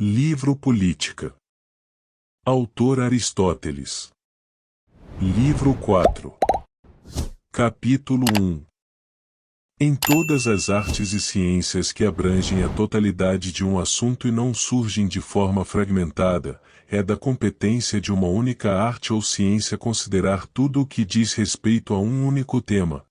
Livro Política. Autor Aristóteles. Livro 4. Capítulo 1. Em todas as artes e ciências que abrangem a totalidade de um assunto e não surgem de forma fragmentada, é da competência de uma única arte ou ciência considerar tudo o que diz respeito a um único tema.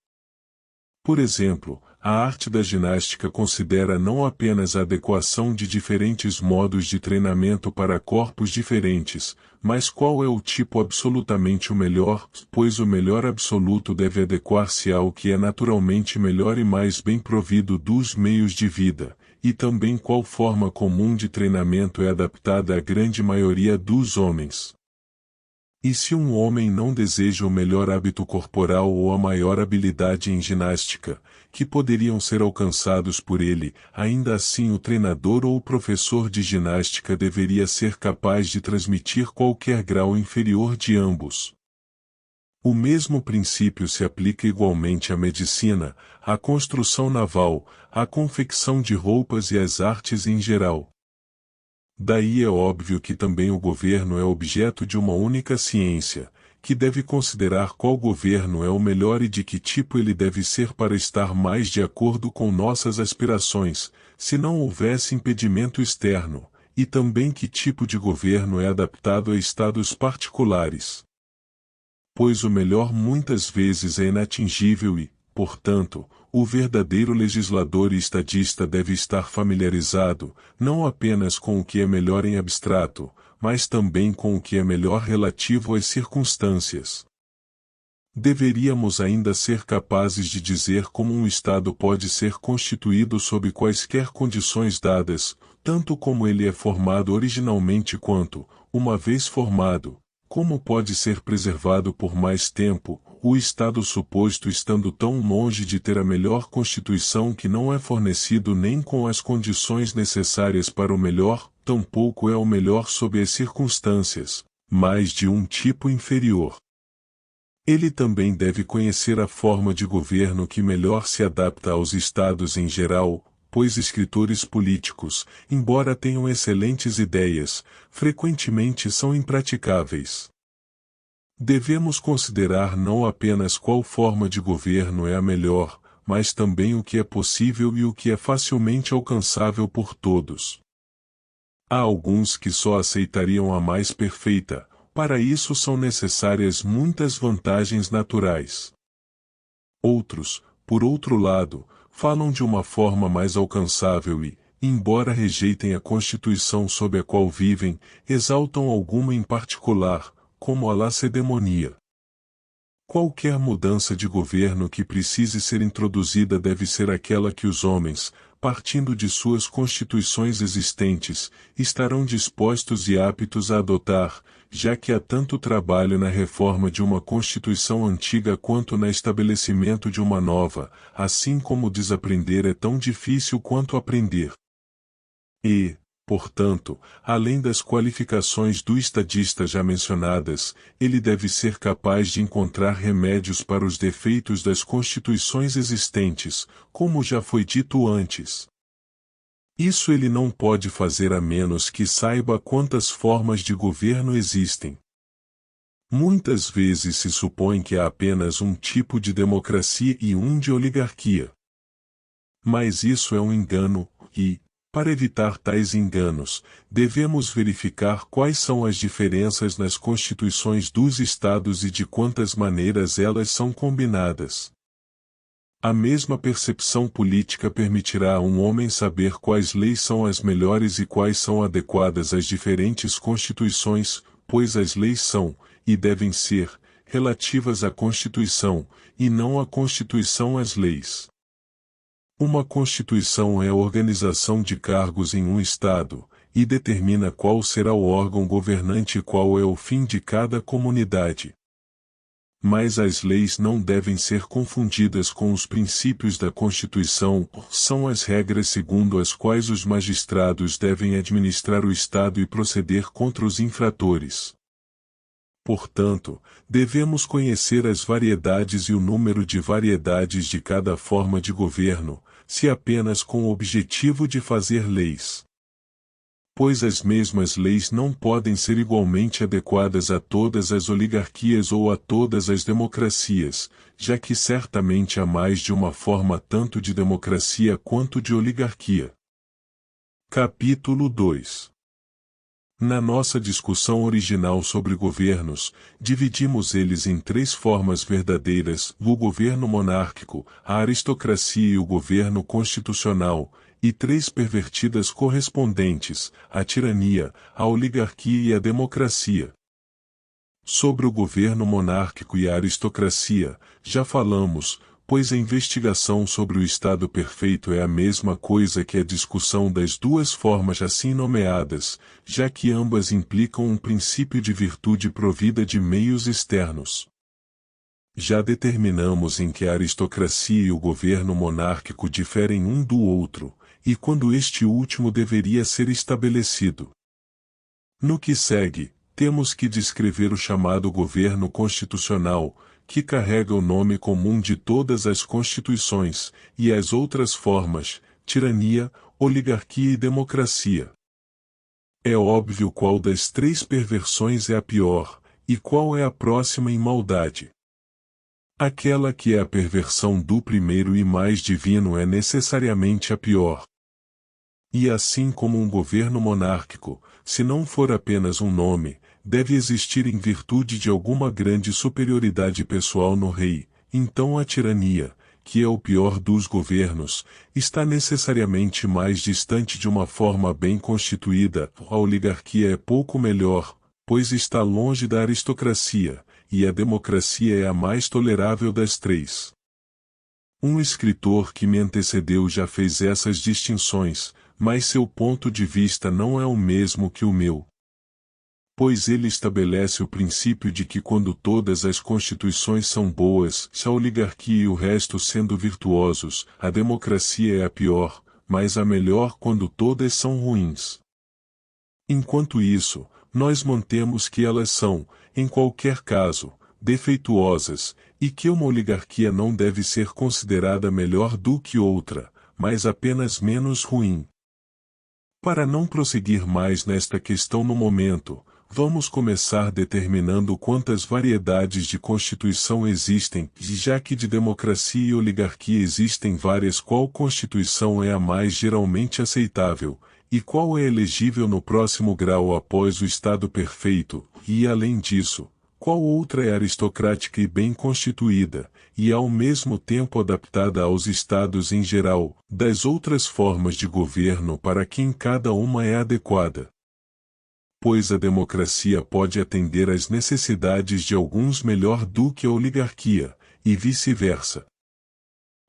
Por exemplo, a arte da ginástica considera não apenas a adequação de diferentes modos de treinamento para corpos diferentes, mas qual é o tipo absolutamente o melhor, pois o melhor absoluto deve adequar-se ao que é naturalmente melhor e mais bem provido dos meios de vida, e também qual forma comum de treinamento é adaptada à grande maioria dos homens. E se um homem não deseja o melhor hábito corporal ou a maior habilidade em ginástica, que poderiam ser alcançados por ele, ainda assim o treinador ou o professor de ginástica deveria ser capaz de transmitir qualquer grau inferior de ambos. O mesmo princípio se aplica igualmente à medicina, à construção naval, à confecção de roupas e às artes em geral. Daí é óbvio que também o governo é objeto de uma única ciência, que deve considerar qual governo é o melhor e de que tipo ele deve ser para estar mais de acordo com nossas aspirações, se não houvesse impedimento externo, e também que tipo de governo é adaptado a estados particulares. Pois o melhor muitas vezes é inatingível e, portanto, o verdadeiro legislador e estadista deve estar familiarizado, não apenas com o que é melhor em abstrato, mas também com o que é melhor relativo às circunstâncias. Deveríamos ainda ser capazes de dizer como um Estado pode ser constituído sob quaisquer condições dadas, tanto como ele é formado originalmente quanto, uma vez formado, como pode ser preservado por mais tempo, o Estado suposto estando tão longe de ter a melhor Constituição que não é fornecido nem com as condições necessárias para o melhor, tampouco é o melhor sob as circunstâncias, mas de um tipo inferior. Ele também deve conhecer a forma de governo que melhor se adapta aos Estados em geral, pois escritores políticos, embora tenham excelentes ideias, frequentemente são impraticáveis. Devemos considerar não apenas qual forma de governo é a melhor, mas também o que é possível e o que é facilmente alcançável por todos. Há alguns que só aceitariam a mais perfeita, para isso são necessárias muitas vantagens naturais. Outros, por outro lado, falam de uma forma mais alcançável e, embora rejeitem a Constituição sob a qual vivem, exaltam alguma em particular, como a lacedemonia. Qualquer mudança de governo que precise ser introduzida deve ser aquela que os homens, partindo de suas constituições existentes, estarão dispostos e aptos a adotar, já que há tanto trabalho na reforma de uma Constituição antiga quanto no estabelecimento de uma nova, assim como desaprender é tão difícil quanto aprender. E, portanto, além das qualificações do estadista já mencionadas, ele deve ser capaz de encontrar remédios para os defeitos das constituições existentes, como já foi dito antes. Isso ele não pode fazer a menos que saiba quantas formas de governo existem. Muitas vezes se supõe que há apenas um tipo de democracia e um de oligarquia. Mas isso é um engano, e, para evitar tais enganos, devemos verificar quais são as diferenças nas constituições dos estados e de quantas maneiras elas são combinadas. A mesma percepção política permitirá a um homem saber quais leis são as melhores e quais são adequadas às diferentes constituições, pois as leis são, e devem ser, relativas à Constituição, e não a Constituição às leis. Uma Constituição é a organização de cargos em um Estado, e determina qual será o órgão governante e qual é o fim de cada comunidade. Mas as leis não devem ser confundidas com os princípios da Constituição, são as regras segundo as quais os magistrados devem administrar o Estado e proceder contra os infratores. Portanto, devemos conhecer as variedades e o número de variedades de cada forma de governo, se apenas com o objetivo de fazer leis. pois as mesmas leis não podem ser igualmente adequadas a todas as oligarquias ou a todas as democracias, já que certamente há mais de uma forma tanto de democracia quanto de oligarquia. Capítulo 2. Na nossa discussão original sobre governos, dividimos eles em 3 formas verdadeiras: o governo monárquico, a aristocracia e o governo constitucional, e 3 pervertidas correspondentes: a tirania, a oligarquia e a democracia. Sobre o governo monárquico e a aristocracia, já falamos, pois a investigação sobre o Estado perfeito é a mesma coisa que a discussão das 2 formas assim nomeadas, já que ambas implicam um princípio de virtude provida de meios externos. Já determinamos em que a aristocracia e o governo monárquico diferem um do outro, e quando este último deveria ser estabelecido. No que segue, temos que descrever o chamado governo constitucional, que carrega o nome comum de todas as constituições, e as outras formas: tirania, oligarquia e democracia. É óbvio qual das 3 perversões é a pior, e qual é a próxima em maldade. Aquela que é a perversão do primeiro e mais divino é necessariamente a pior. E assim como um governo monárquico, se não for apenas um nome, deve existir em virtude de alguma grande superioridade pessoal no rei, então a tirania, que é o pior dos governos, está necessariamente mais distante de uma forma bem constituída. A oligarquia é pouco melhor, pois está longe da aristocracia, e a democracia é a mais tolerável das 3. Um escritor que me antecedeu já fez essas distinções, mas seu ponto de vista não é o mesmo que o meu. Pois ele estabelece o princípio de que quando todas as constituições são boas, a oligarquia e o resto sendo virtuosos, a democracia é a pior, mas a melhor quando todas são ruins. Enquanto isso, nós mantemos que elas são, em qualquer caso, defeituosas, e que uma oligarquia não deve ser considerada melhor do que outra, mas apenas menos ruim. Para não prosseguir mais nesta questão no momento, vamos começar determinando quantas variedades de constituição existem, e já que de democracia e oligarquia existem várias, qual constituição é a mais geralmente aceitável, e qual é elegível no próximo grau após o Estado perfeito, e além disso, qual outra é aristocrática e bem constituída, e ao mesmo tempo adaptada aos estados em geral, das outras formas de governo para quem cada uma é adequada. Pois a democracia pode atender às necessidades de alguns melhor do que a oligarquia, e vice-versa.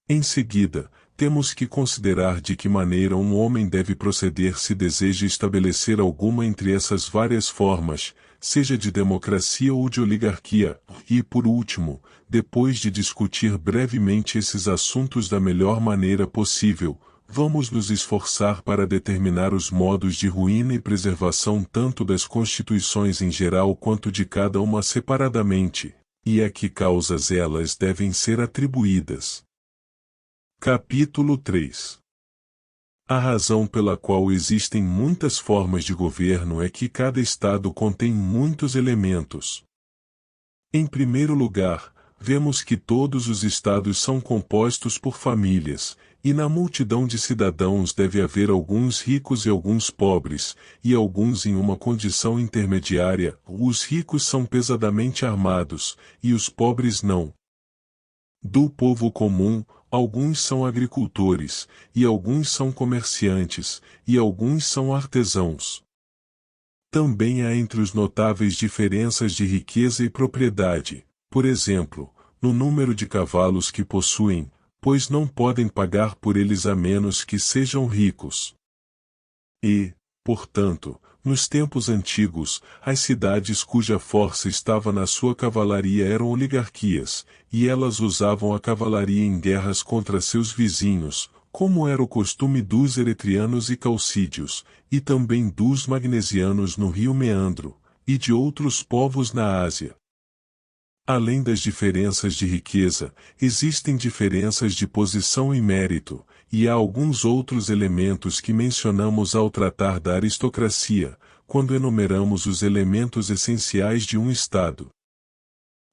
Em seguida, temos que considerar de que maneira um homem deve proceder se deseja estabelecer alguma entre essas várias formas, seja de democracia ou de oligarquia, e por último, depois de discutir brevemente esses assuntos da melhor maneira possível, vamos nos esforçar para determinar os modos de ruína e preservação tanto das constituições em geral quanto de cada uma separadamente, e a que causas elas devem ser atribuídas. Capítulo 3. A razão pela qual existem muitas formas de governo é que cada estado contém muitos elementos. Em primeiro lugar, vemos que todos os estados são compostos por famílias, e na multidão de cidadãos deve haver alguns ricos e alguns pobres, e alguns em uma condição intermediária. Os ricos são pesadamente armados, e os pobres não. Do povo comum, alguns são agricultores, e alguns são comerciantes, e alguns são artesãos. Também há entre os notáveis diferenças de riqueza e propriedade, por exemplo, no número de cavalos que possuem, pois não podem pagar por eles a menos que sejam ricos. E, portanto, nos tempos antigos, as cidades cuja força estava na sua cavalaria eram oligarquias, e elas usavam a cavalaria em guerras contra seus vizinhos, como era o costume dos eretrianos e calcídios, e também dos magnesianos no rio Meandro, e de outros povos na Ásia. Além das diferenças de riqueza, existem diferenças de posição e mérito, e há alguns outros elementos que mencionamos ao tratar da aristocracia, quando enumeramos os elementos essenciais de um Estado.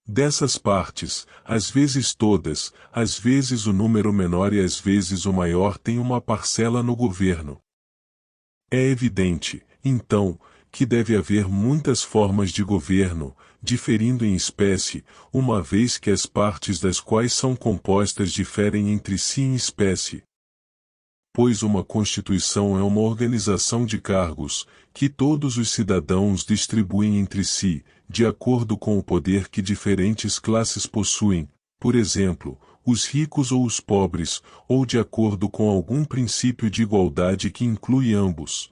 Dessas partes, às vezes todas, às vezes o número menor e às vezes o maior tem uma parcela no governo. É evidente, então, que deve haver muitas formas de governo, diferindo em espécie, uma vez que as partes das quais são compostas diferem entre si em espécie. Pois uma Constituição é uma organização de cargos, que todos os cidadãos distribuem entre si, de acordo com o poder que diferentes classes possuem, por exemplo, os ricos ou os pobres, ou de acordo com algum princípio de igualdade que inclui ambos.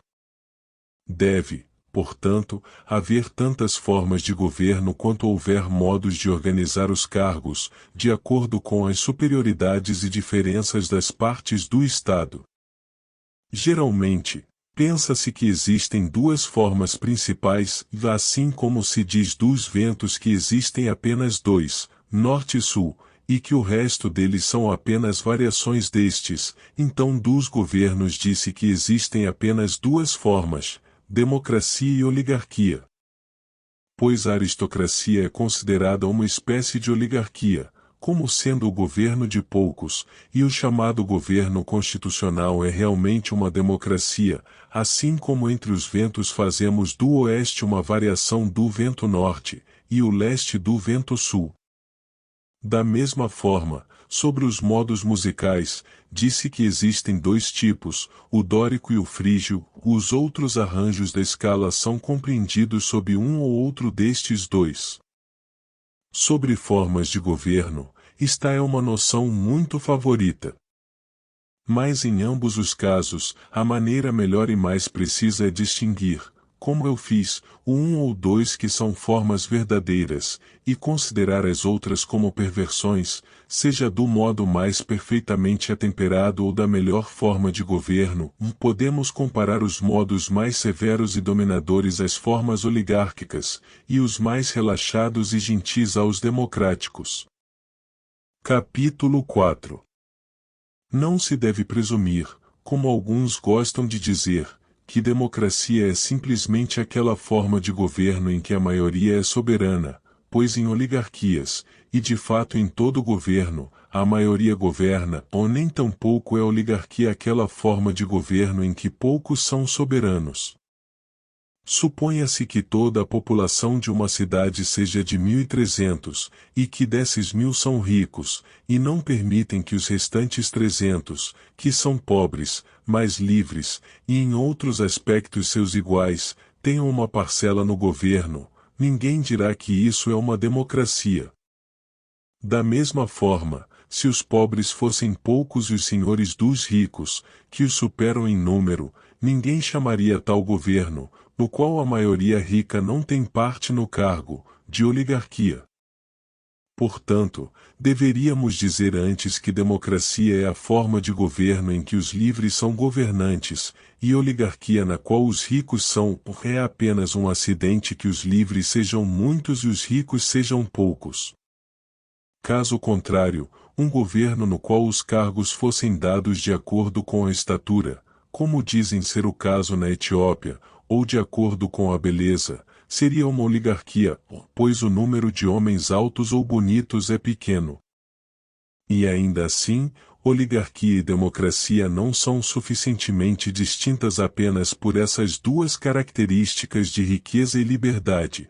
Deve, portanto, haver tantas formas de governo quanto houver modos de organizar os cargos, de acordo com as superioridades e diferenças das partes do Estado. Geralmente, pensa-se que existem duas formas principais, assim como se diz dos ventos que existem apenas dois, norte e sul, e que o resto deles são apenas variações destes, então dos governos disse que existem apenas duas formas, democracia e oligarquia. Pois a aristocracia é considerada uma espécie de oligarquia, como sendo o governo de poucos, e o chamado governo constitucional é realmente uma democracia, assim como entre os ventos fazemos do oeste uma variação do vento norte, e o leste do vento sul. Da mesma forma, sobre os modos musicais, disse que existem dois tipos, o dórico e o frígio, os outros arranjos da escala são compreendidos sob um ou outro destes dois. Sobre formas de governo, esta é uma noção muito favorita. Mas em ambos os casos, a maneira melhor e mais precisa é distinguir, como eu fiz, o um ou dois que são formas verdadeiras, e considerar as outras como perversões, seja do modo mais perfeitamente atemperado ou da melhor forma de governo. Podemos comparar os modos mais severos e dominadores às formas oligárquicas, e os mais relaxados e gentis aos democráticos. Capítulo 4. Não se deve presumir, como alguns gostam de dizer, que democracia é simplesmente aquela forma de governo em que a maioria é soberana, pois em oligarquias, e de fato em todo governo, a maioria governa, ou nem tampouco é oligarquia aquela forma de governo em que poucos são soberanos. Suponha-se que toda a população de uma cidade seja de 1.300, e que desses 1.000 são ricos, e não permitem que os restantes 300, que são pobres, mais livres, e em outros aspectos seus iguais, tenham uma parcela no governo, ninguém dirá que isso é uma democracia. Da mesma forma, se os pobres fossem poucos e os senhores dos ricos, que os superam em número, ninguém chamaria tal governo, no qual a maioria rica não tem parte no cargo, de oligarquia. Portanto, deveríamos dizer antes que democracia é a forma de governo em que os livres são governantes, e oligarquia na qual os ricos são, é apenas um acidente que os livres sejam muitos e os ricos sejam poucos. Caso contrário, um governo no qual os cargos fossem dados de acordo com a estatura, como dizem ser o caso na Etiópia, ou de acordo com a beleza, seria uma oligarquia, pois o número de homens altos ou bonitos é pequeno. E ainda assim, oligarquia e democracia não são suficientemente distintas apenas por essas duas características de riqueza e liberdade.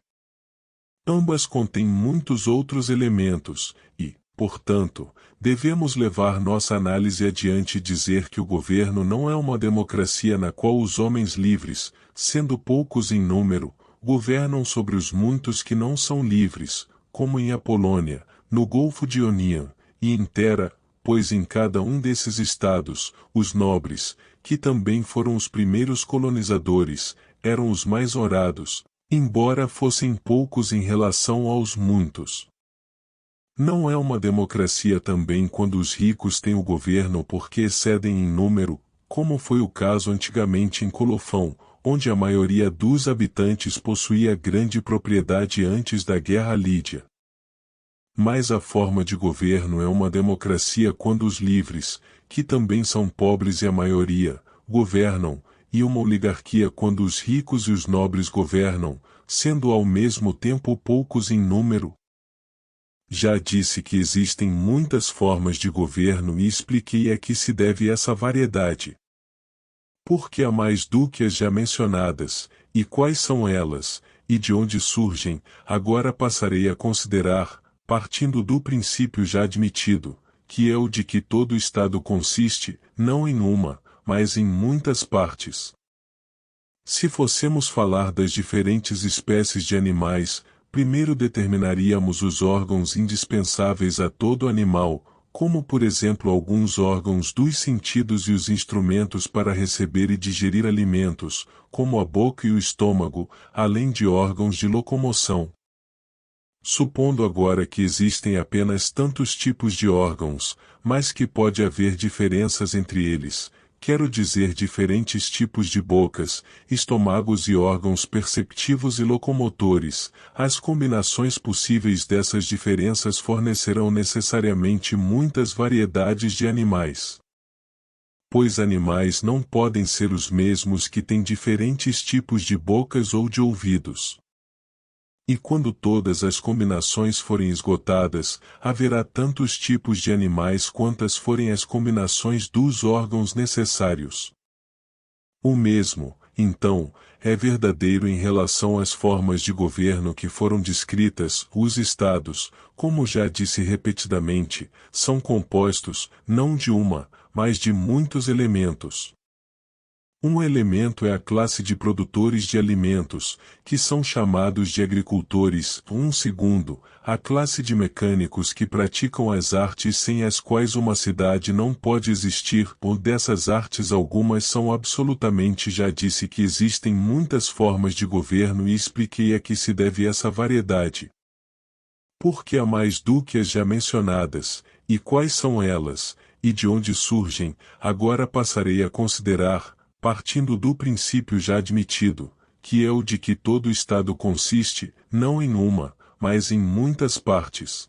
Ambas contêm muitos outros elementos, e, portanto, devemos levar nossa análise adiante e dizer que o governo não é uma democracia na qual os homens livres, sendo poucos em número, governam sobre os muitos que não são livres, como em Apolônia, no Golfo de Ionian, e em Tera, pois em cada um desses estados, os nobres, que também foram os primeiros colonizadores, eram os mais honorados, embora fossem poucos em relação aos muitos. Não é uma democracia também quando os ricos têm o governo porque excedem em número, como foi o caso antigamente em Colofão, onde a maioria dos habitantes possuía grande propriedade antes da Guerra Lídia. Mas a forma de governo é uma democracia quando os livres, que também são pobres e a maioria, governam, e uma oligarquia quando os ricos e os nobres governam, sendo ao mesmo tempo poucos em número. Já disse que existem muitas formas de governo e expliquei a que se deve essa variedade. Por que há mais do que as já mencionadas, e quais são elas, e de onde surgem, agora passarei a considerar, partindo do princípio já admitido, que é o de que todo Estado consiste, não em uma, mas em muitas partes. Se fossemos falar das diferentes espécies de animais, primeiro determinaríamos os órgãos indispensáveis a todo animal, como por exemplo alguns órgãos dos sentidos e os instrumentos para receber e digerir alimentos, como a boca e o estômago, além de órgãos de locomoção. Supondo agora que existem apenas tantos tipos de órgãos, mas que pode haver diferenças entre eles, quero dizer diferentes tipos de bocas, estômagos e órgãos perceptivos e locomotores, as combinações possíveis dessas diferenças fornecerão necessariamente muitas variedades de animais. Pois animais não podem ser os mesmos que têm diferentes tipos de bocas ou de ouvidos. E quando todas as combinações forem esgotadas, haverá tantos tipos de animais quantas forem as combinações dos órgãos necessários. O mesmo, então, é verdadeiro em relação às formas de governo que foram descritas. Os estados, como já disse repetidamente, são compostos, não de uma, mas de muitos elementos. Um elemento é a classe de produtores de alimentos, que são chamados de agricultores. Segundo, a classe de mecânicos que praticam as artes sem as quais uma cidade não pode existir. Por dessas artes algumas são absolutamente. Já disse que existem muitas formas de governo e expliquei a que se deve essa variedade. Porque há mais do que as já mencionadas, e quais são elas, e de onde surgem, agora passarei a considerar, partindo do princípio já admitido, que é o de que todo Estado consiste, não em uma, mas em muitas partes.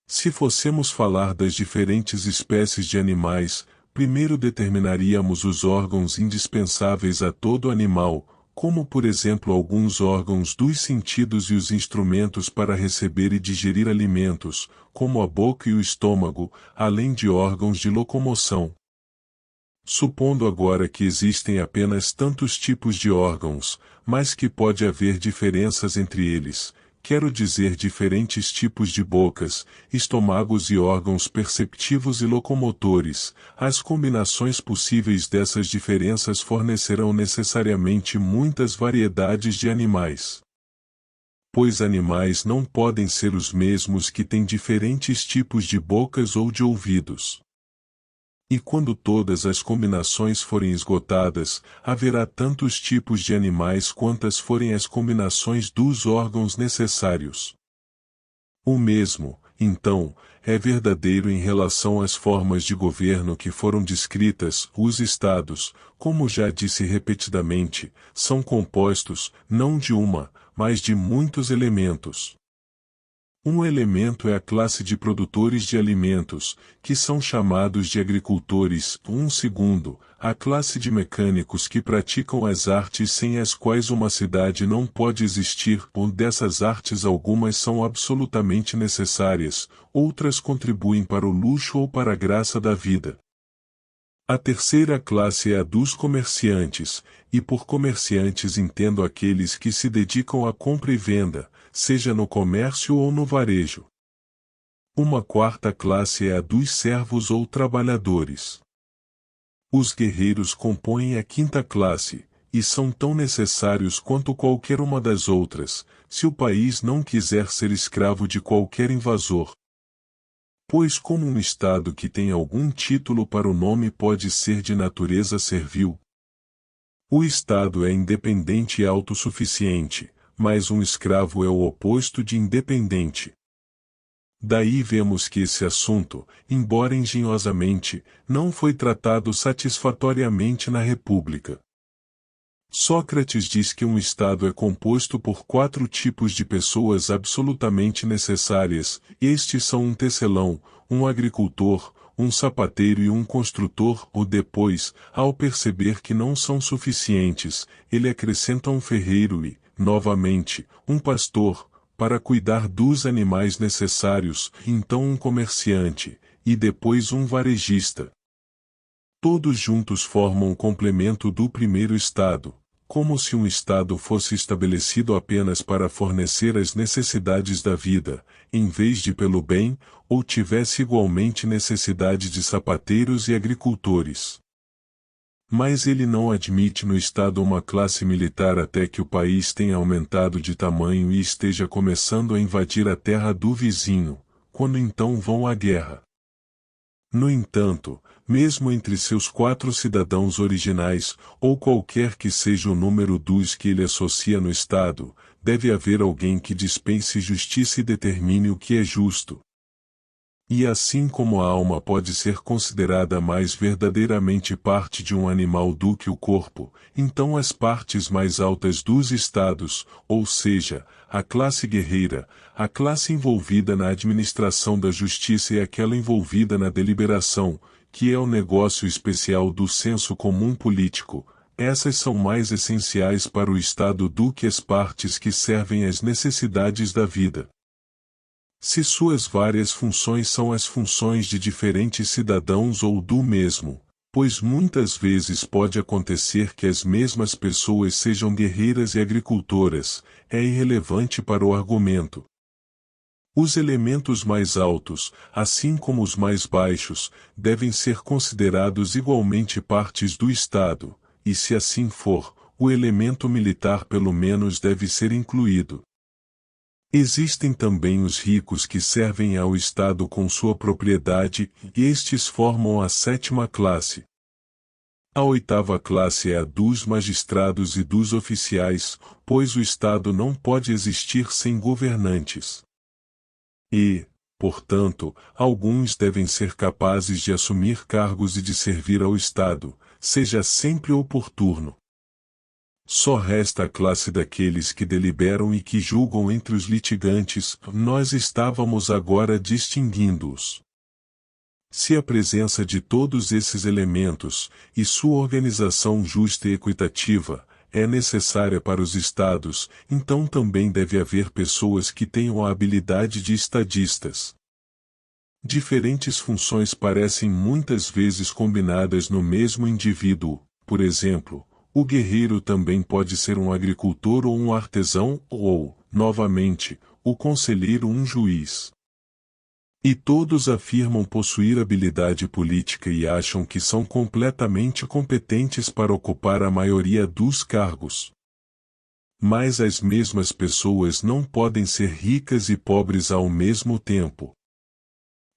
Se fossemos falar das diferentes espécies de animais, primeiro determinaríamos os órgãos indispensáveis a todo animal, como por exemplo alguns órgãos dos sentidos e os instrumentos para receber e digerir alimentos, como a boca e o estômago, além de órgãos de locomoção. Supondo agora que existem apenas tantos tipos de órgãos, mas que pode haver diferenças entre eles, quero dizer diferentes tipos de bocas, estômagos e órgãos perceptivos e locomotores, as combinações possíveis dessas diferenças fornecerão necessariamente muitas variedades de animais. Pois animais não podem ser os mesmos que têm diferentes tipos de bocas ou de ouvidos. E quando todas as combinações forem esgotadas, haverá tantos tipos de animais quantas forem as combinações dos órgãos necessários. O mesmo, então, é verdadeiro em relação às formas de governo que foram descritas. Os estados, como já disse repetidamente, são compostos, não de uma, mas de muitos elementos. Um elemento é a classe de produtores de alimentos, que são chamados de agricultores. Segundo, a classe de mecânicos que praticam as artes sem as quais uma cidade não pode existir. Dessas artes algumas são absolutamente necessárias, outras contribuem para o luxo ou para a graça da vida. A terceira classe é a dos comerciantes, e por comerciantes entendo aqueles que se dedicam à compra e venda, seja no comércio ou no varejo. Uma quarta classe é a dos servos ou trabalhadores. Os guerreiros compõem a quinta classe, e são tão necessários quanto qualquer uma das outras, se o país não quiser ser escravo de qualquer invasor. Pois como um Estado que tem algum título para o nome pode ser de natureza servil? O Estado é independente e autossuficiente, mas um escravo é o oposto de independente. Daí vemos que esse assunto, embora engenhosamente, não foi tratado satisfatoriamente na República. Sócrates diz que um Estado é composto por 4 tipos de pessoas absolutamente necessárias, estes são um tecelão, um agricultor, um sapateiro e um construtor, ou depois, ao perceber que não são suficientes, ele acrescenta um ferreiro e, novamente, um pastor, para cuidar dos animais necessários, então um comerciante, e depois um varejista. Todos juntos formam um complemento do primeiro estado, como se um estado fosse estabelecido apenas para fornecer as necessidades da vida, em vez de pelo bem, ou tivesse igualmente necessidade de sapateiros e agricultores. Mas ele não admite no Estado uma classe militar até que o país tenha aumentado de tamanho e esteja começando a invadir a terra do vizinho, quando então vão à guerra. No entanto, mesmo entre seus 4 cidadãos originais, ou qualquer que seja o número dos que ele associa no Estado, deve haver alguém que dispense justiça e determine o que é justo. E assim como a alma pode ser considerada mais verdadeiramente parte de um animal do que o corpo, então as partes mais altas dos estados, ou seja, a classe guerreira, a classe envolvida na administração da justiça e aquela envolvida na deliberação, que é o negócio especial do senso comum político, essas são mais essenciais para o Estado do que as partes que servem às necessidades da vida. Se suas várias funções são as funções de diferentes cidadãos ou do mesmo, pois muitas vezes pode acontecer que as mesmas pessoas sejam guerreiras e agricultoras, é irrelevante para o argumento. Os elementos mais altos, assim como os mais baixos, devem ser considerados igualmente partes do Estado, e se assim for, o elemento militar pelo menos deve ser incluído. Existem também os ricos que servem ao Estado com sua propriedade, e estes formam a 7ª classe. A 8ª classe é a dos magistrados e dos oficiais, pois o Estado não pode existir sem governantes. E, portanto, alguns devem ser capazes de assumir cargos e de servir ao Estado, seja sempre oportuno. Só resta a classe daqueles que deliberam e que julgam entre os litigantes, nós estávamos agora distinguindo-os. Se a presença de todos esses elementos, e sua organização justa e equitativa, é necessária para os estados, então também deve haver pessoas que tenham a habilidade de estadistas. Diferentes funções parecem muitas vezes combinadas no mesmo indivíduo, por exemplo, o guerreiro também pode ser um agricultor ou um artesão, ou, novamente, o conselheiro um juiz. E todos afirmam possuir habilidade política e acham que são completamente competentes para ocupar a maioria dos cargos. Mas as mesmas pessoas não podem ser ricas e pobres ao mesmo tempo.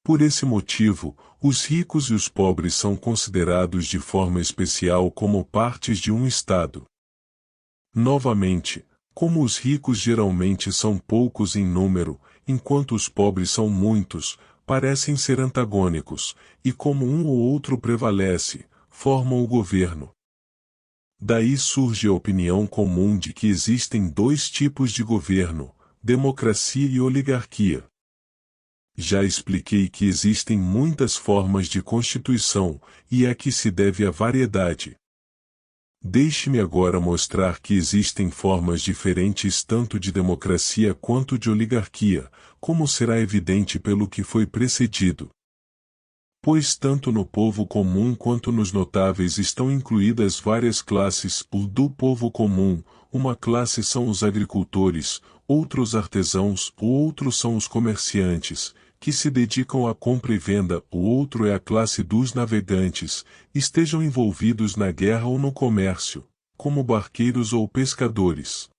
Por esse motivo, os ricos e os pobres são considerados de forma especial como partes de um Estado. Novamente, como os ricos geralmente são poucos em número, enquanto os pobres são muitos, parecem ser antagônicos, e como um ou outro prevalece, formam o governo. Daí surge a opinião comum de que existem 2 tipos de governo, democracia e oligarquia. Já expliquei que existem muitas formas de constituição, e a que se deve a variedade. Deixe-me agora mostrar que existem formas diferentes tanto de democracia quanto de oligarquia, como será evidente pelo que foi precedido. Pois tanto no povo comum quanto nos notáveis estão incluídas várias classes. O do povo comum, uma classe são os agricultores, outros artesãos, o outro são os comerciantes, que se dedicam à compra e venda, o outro é a classe dos navegantes, estejam envolvidos na guerra ou no comércio, como barqueiros ou pescadores.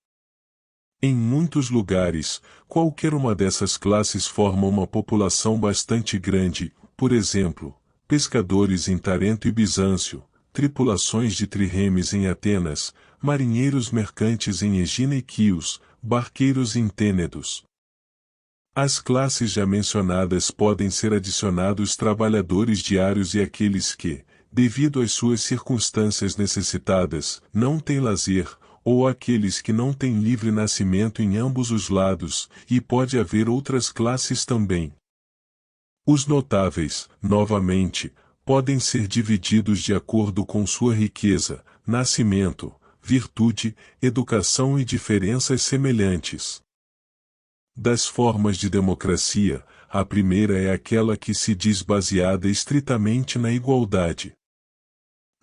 Em muitos lugares, qualquer uma dessas classes forma uma população bastante grande, por exemplo, pescadores em Tarento e Bizâncio, tripulações de triremes em Atenas, marinheiros mercantes em Egina e Quios, barqueiros em Tênedos. Às classes já mencionadas podem ser adicionados trabalhadores diários e aqueles que, devido às suas circunstâncias necessitadas, não têm lazer, ou aqueles que não têm livre nascimento em ambos os lados, e pode haver outras classes também. Os notáveis, novamente, podem ser divididos de acordo com sua riqueza, nascimento, virtude, educação e diferenças semelhantes. Das formas de democracia, a primeira é aquela que se diz baseada estritamente na igualdade.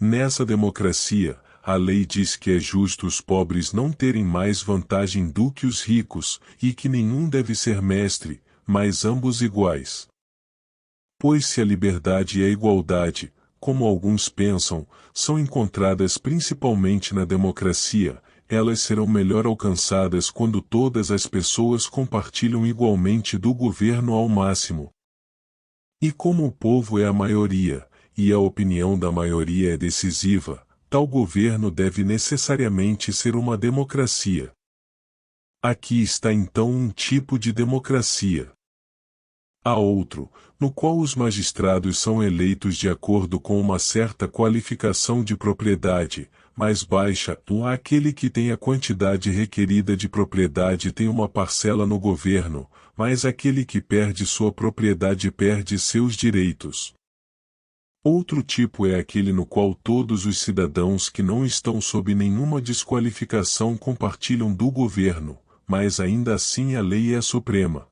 Nessa democracia, a lei diz que é justo os pobres não terem mais vantagem do que os ricos, e que nenhum deve ser mestre, mas ambos iguais. Pois se a liberdade e a igualdade, como alguns pensam, são encontradas principalmente na democracia, elas serão melhor alcançadas quando todas as pessoas compartilham igualmente do governo ao máximo. E como o povo é a maioria, e a opinião da maioria é decisiva, tal governo deve necessariamente ser uma democracia. Aqui está então um tipo de democracia. Há outro, no qual os magistrados são eleitos de acordo com uma certa qualificação de propriedade, mais baixa, ou aquele que tem a quantidade requerida de propriedade tem uma parcela no governo, mas aquele que perde sua propriedade perde seus direitos. Outro tipo é aquele no qual todos os cidadãos que não estão sob nenhuma desqualificação compartilham do governo, mas ainda assim a lei é suprema.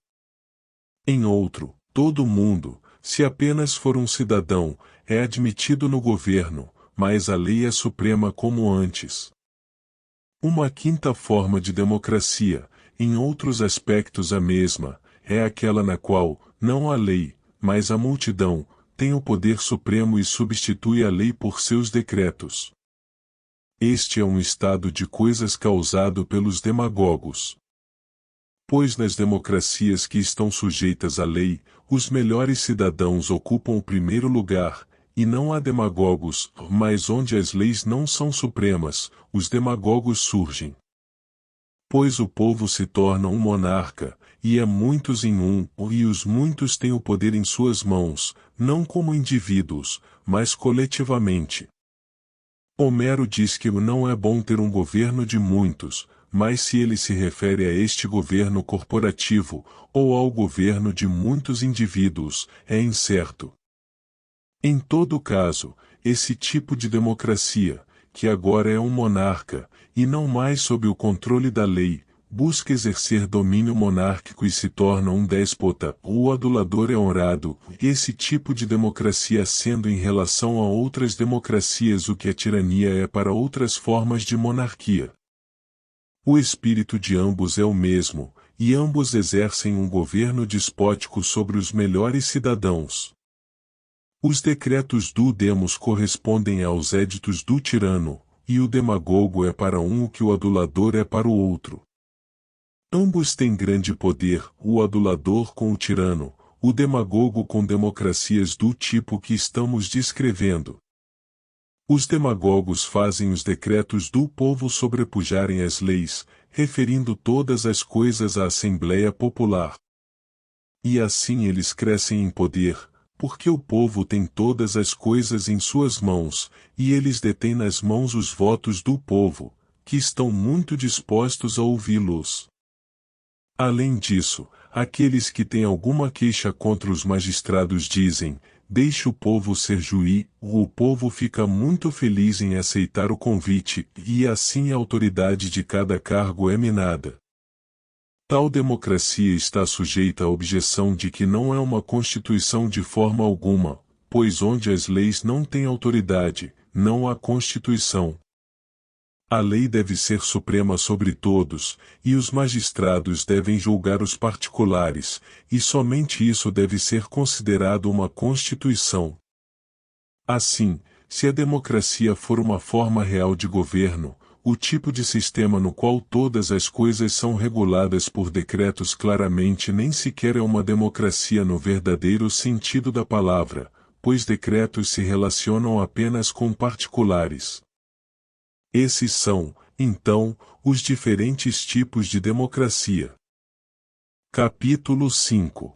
Em outro, todo mundo, se apenas for um cidadão, é admitido no governo, mas a lei é suprema como antes. Uma quinta forma de democracia, em outros aspectos a mesma, é aquela na qual, não a lei, mas a multidão, tem o poder supremo e substitui a lei por seus decretos. Este é um estado de coisas causado pelos demagogos. Pois nas democracias que estão sujeitas à lei, os melhores cidadãos ocupam o primeiro lugar, e não há demagogos, mas onde as leis não são supremas, os demagogos surgem. Pois o povo se torna um monarca, e é muitos em um, e os muitos têm o poder em suas mãos, não como indivíduos, mas coletivamente. Homero diz que não é bom ter um governo de muitos, mas se ele se refere a este governo corporativo, ou ao governo de muitos indivíduos, é incerto. Em todo caso, esse tipo de democracia, que agora é um monarca, e não mais sob o controle da lei, busca exercer domínio monárquico e se torna um déspota, o adulador é honrado, esse tipo de democracia sendo em relação a outras democracias o que a tirania é para outras formas de monarquia. O espírito de ambos é o mesmo, e ambos exercem um governo despótico sobre os melhores cidadãos. Os decretos do demos correspondem aos éditos do tirano, e o demagogo é para um o que o adulador é para o outro. Ambos têm grande poder, o adulador com o tirano, o demagogo com democracias do tipo que estamos descrevendo. Os demagogos fazem os decretos do povo sobrepujarem as leis, referindo todas as coisas à Assembleia Popular. E assim eles crescem em poder, porque o povo tem todas as coisas em suas mãos, e eles detêm nas mãos os votos do povo, que estão muito dispostos a ouvi-los. Além disso, aqueles que têm alguma queixa contra os magistrados dizem: deixe o povo ser juiz, o povo fica muito feliz em aceitar o convite, e assim a autoridade de cada cargo é minada. Tal democracia está sujeita à objeção de que não é uma constituição de forma alguma, pois onde as leis não têm autoridade, não há constituição. A lei deve ser suprema sobre todos, e os magistrados devem julgar os particulares, e somente isso deve ser considerado uma constituição. Assim, se a democracia for uma forma real de governo, o tipo de sistema no qual todas as coisas são reguladas por decretos claramente nem sequer é uma democracia no verdadeiro sentido da palavra, pois decretos se relacionam apenas com particulares. Esses são, então, os diferentes tipos de democracia. Capítulo 5.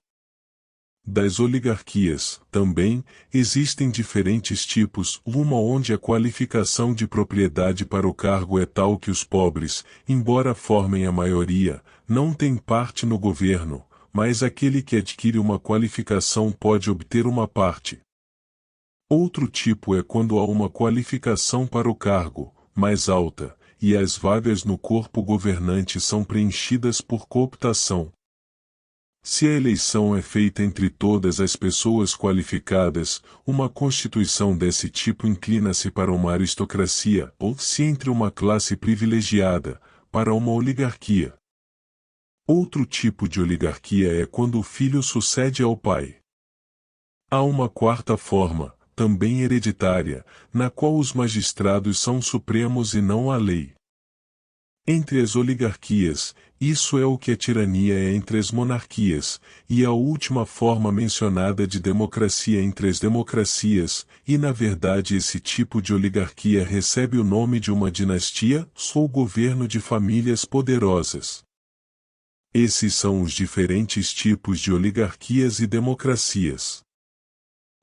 Das oligarquias, também, existem diferentes tipos, uma onde a qualificação de propriedade para o cargo é tal que os pobres, embora formem a maioria, não têm parte no governo, mas aquele que adquire uma qualificação pode obter uma parte. Outro tipo é quando há uma qualificação para o cargo, mais alta, e as vagas no corpo governante são preenchidas por cooptação. Se a eleição é feita entre todas as pessoas qualificadas, uma constituição desse tipo inclina-se para uma aristocracia, ou, se entre uma classe privilegiada, para uma oligarquia. Outro tipo de oligarquia é quando o filho sucede ao pai. Há uma quarta forma, também hereditária, na qual os magistrados são supremos e não a lei. Entre as oligarquias, isso é o que a tirania é entre as monarquias, e a última forma mencionada de democracia entre as democracias, e na verdade esse tipo de oligarquia recebe o nome de uma dinastia, ou governo de famílias poderosas. Esses são os diferentes tipos de oligarquias e democracias.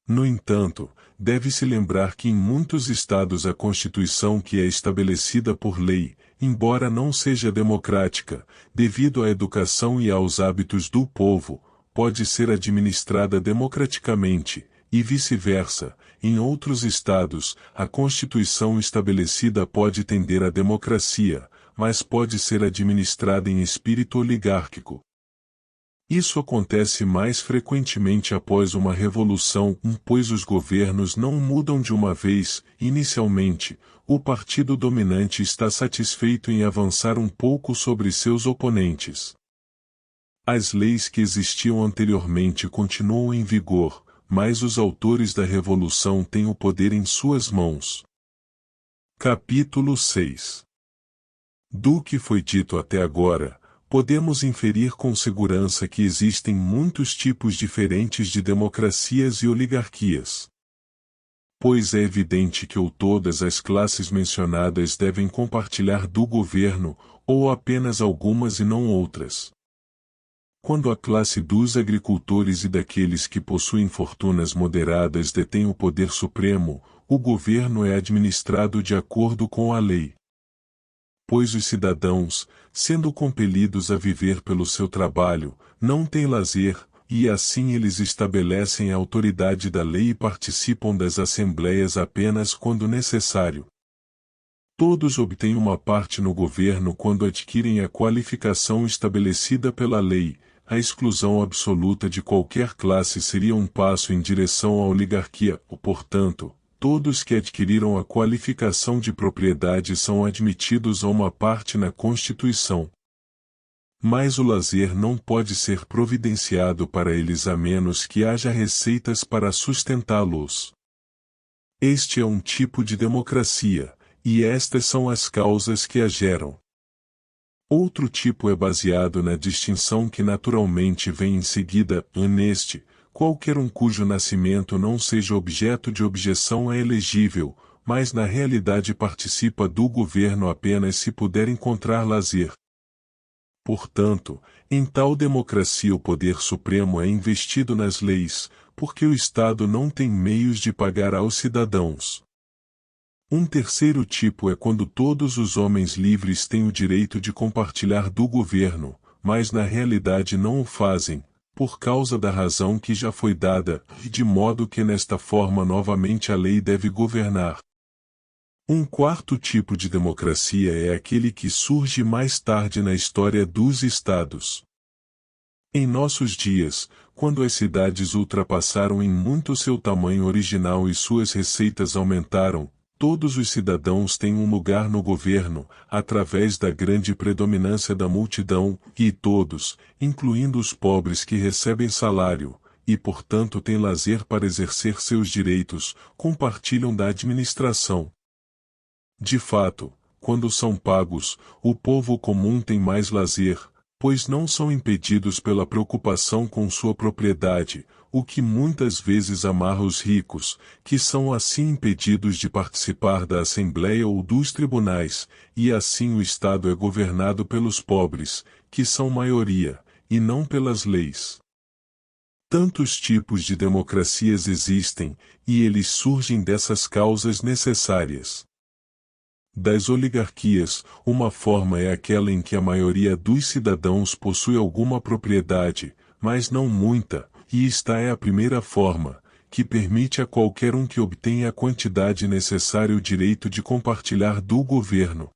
No entanto, deve-se lembrar que em muitos estados a Constituição que é estabelecida por lei, embora não seja democrática, devido à educação e aos hábitos do povo, pode ser administrada democraticamente, e vice-versa. Em outros estados, a Constituição estabelecida pode tender à democracia, mas pode ser administrada em espírito oligárquico. Isso acontece mais frequentemente após uma revolução, pois os governos não mudam de uma vez. Inicialmente, o partido dominante está satisfeito em avançar um pouco sobre seus oponentes. As leis que existiam anteriormente continuam em vigor, mas os autores da revolução têm o poder em suas mãos. Capítulo 6. Do que foi dito até agora, podemos inferir com segurança que existem muitos tipos diferentes de democracias e oligarquias. Pois é evidente que ou todas as classes mencionadas devem compartilhar do governo, ou apenas algumas e não outras. Quando a classe dos agricultores e daqueles que possuem fortunas moderadas detém o poder supremo, o governo é administrado de acordo com a lei. Pois os cidadãos, sendo compelidos a viver pelo seu trabalho, não têm lazer, e assim eles estabelecem a autoridade da lei e participam das assembleias apenas quando necessário. Todos obtêm uma parte no governo quando adquirem a qualificação estabelecida pela lei. A exclusão absoluta de qualquer classe seria um passo em direção à oligarquia, portanto, todos que adquiriram a qualificação de propriedade são admitidos a uma parte na Constituição. Mas o lazer não pode ser providenciado para eles a menos que haja receitas para sustentá-los. Este é um tipo de democracia, e estas são as causas que a geram. Outro tipo é baseado na distinção que naturalmente vem em seguida, neste. Qualquer um cujo nascimento não seja objeto de objeção é elegível, mas na realidade participa do governo apenas se puder encontrar lazer. Portanto, em tal democracia o poder supremo é investido nas leis, porque o Estado não tem meios de pagar aos cidadãos. Um terceiro tipo é quando todos os homens livres têm o direito de compartilhar do governo, mas na realidade não o fazem, por causa da razão que já foi dada, e de modo que nesta forma novamente a lei deve governar. Um quarto tipo de democracia é aquele que surge mais tarde na história dos estados. Em nossos dias, quando as cidades ultrapassaram em muito seu tamanho original e suas receitas aumentaram, todos os cidadãos têm um lugar no governo, através da grande predominância da multidão, e todos, incluindo os pobres que recebem salário, e portanto têm lazer para exercer seus direitos, compartilham da administração. De fato, quando são pagos, o povo comum tem mais lazer, pois não são impedidos pela preocupação com sua propriedade, o que muitas vezes amarra os ricos, que são assim impedidos de participar da Assembleia ou dos tribunais, e assim o Estado é governado pelos pobres, que são maioria, e não pelas leis. Tantos tipos de democracias existem, e eles surgem dessas causas necessárias. Das oligarquias, uma forma é aquela em que a maioria dos cidadãos possui alguma propriedade, mas não muita, e esta é a primeira forma, que permite a qualquer um que obtenha a quantidade necessária o direito de compartilhar do governo.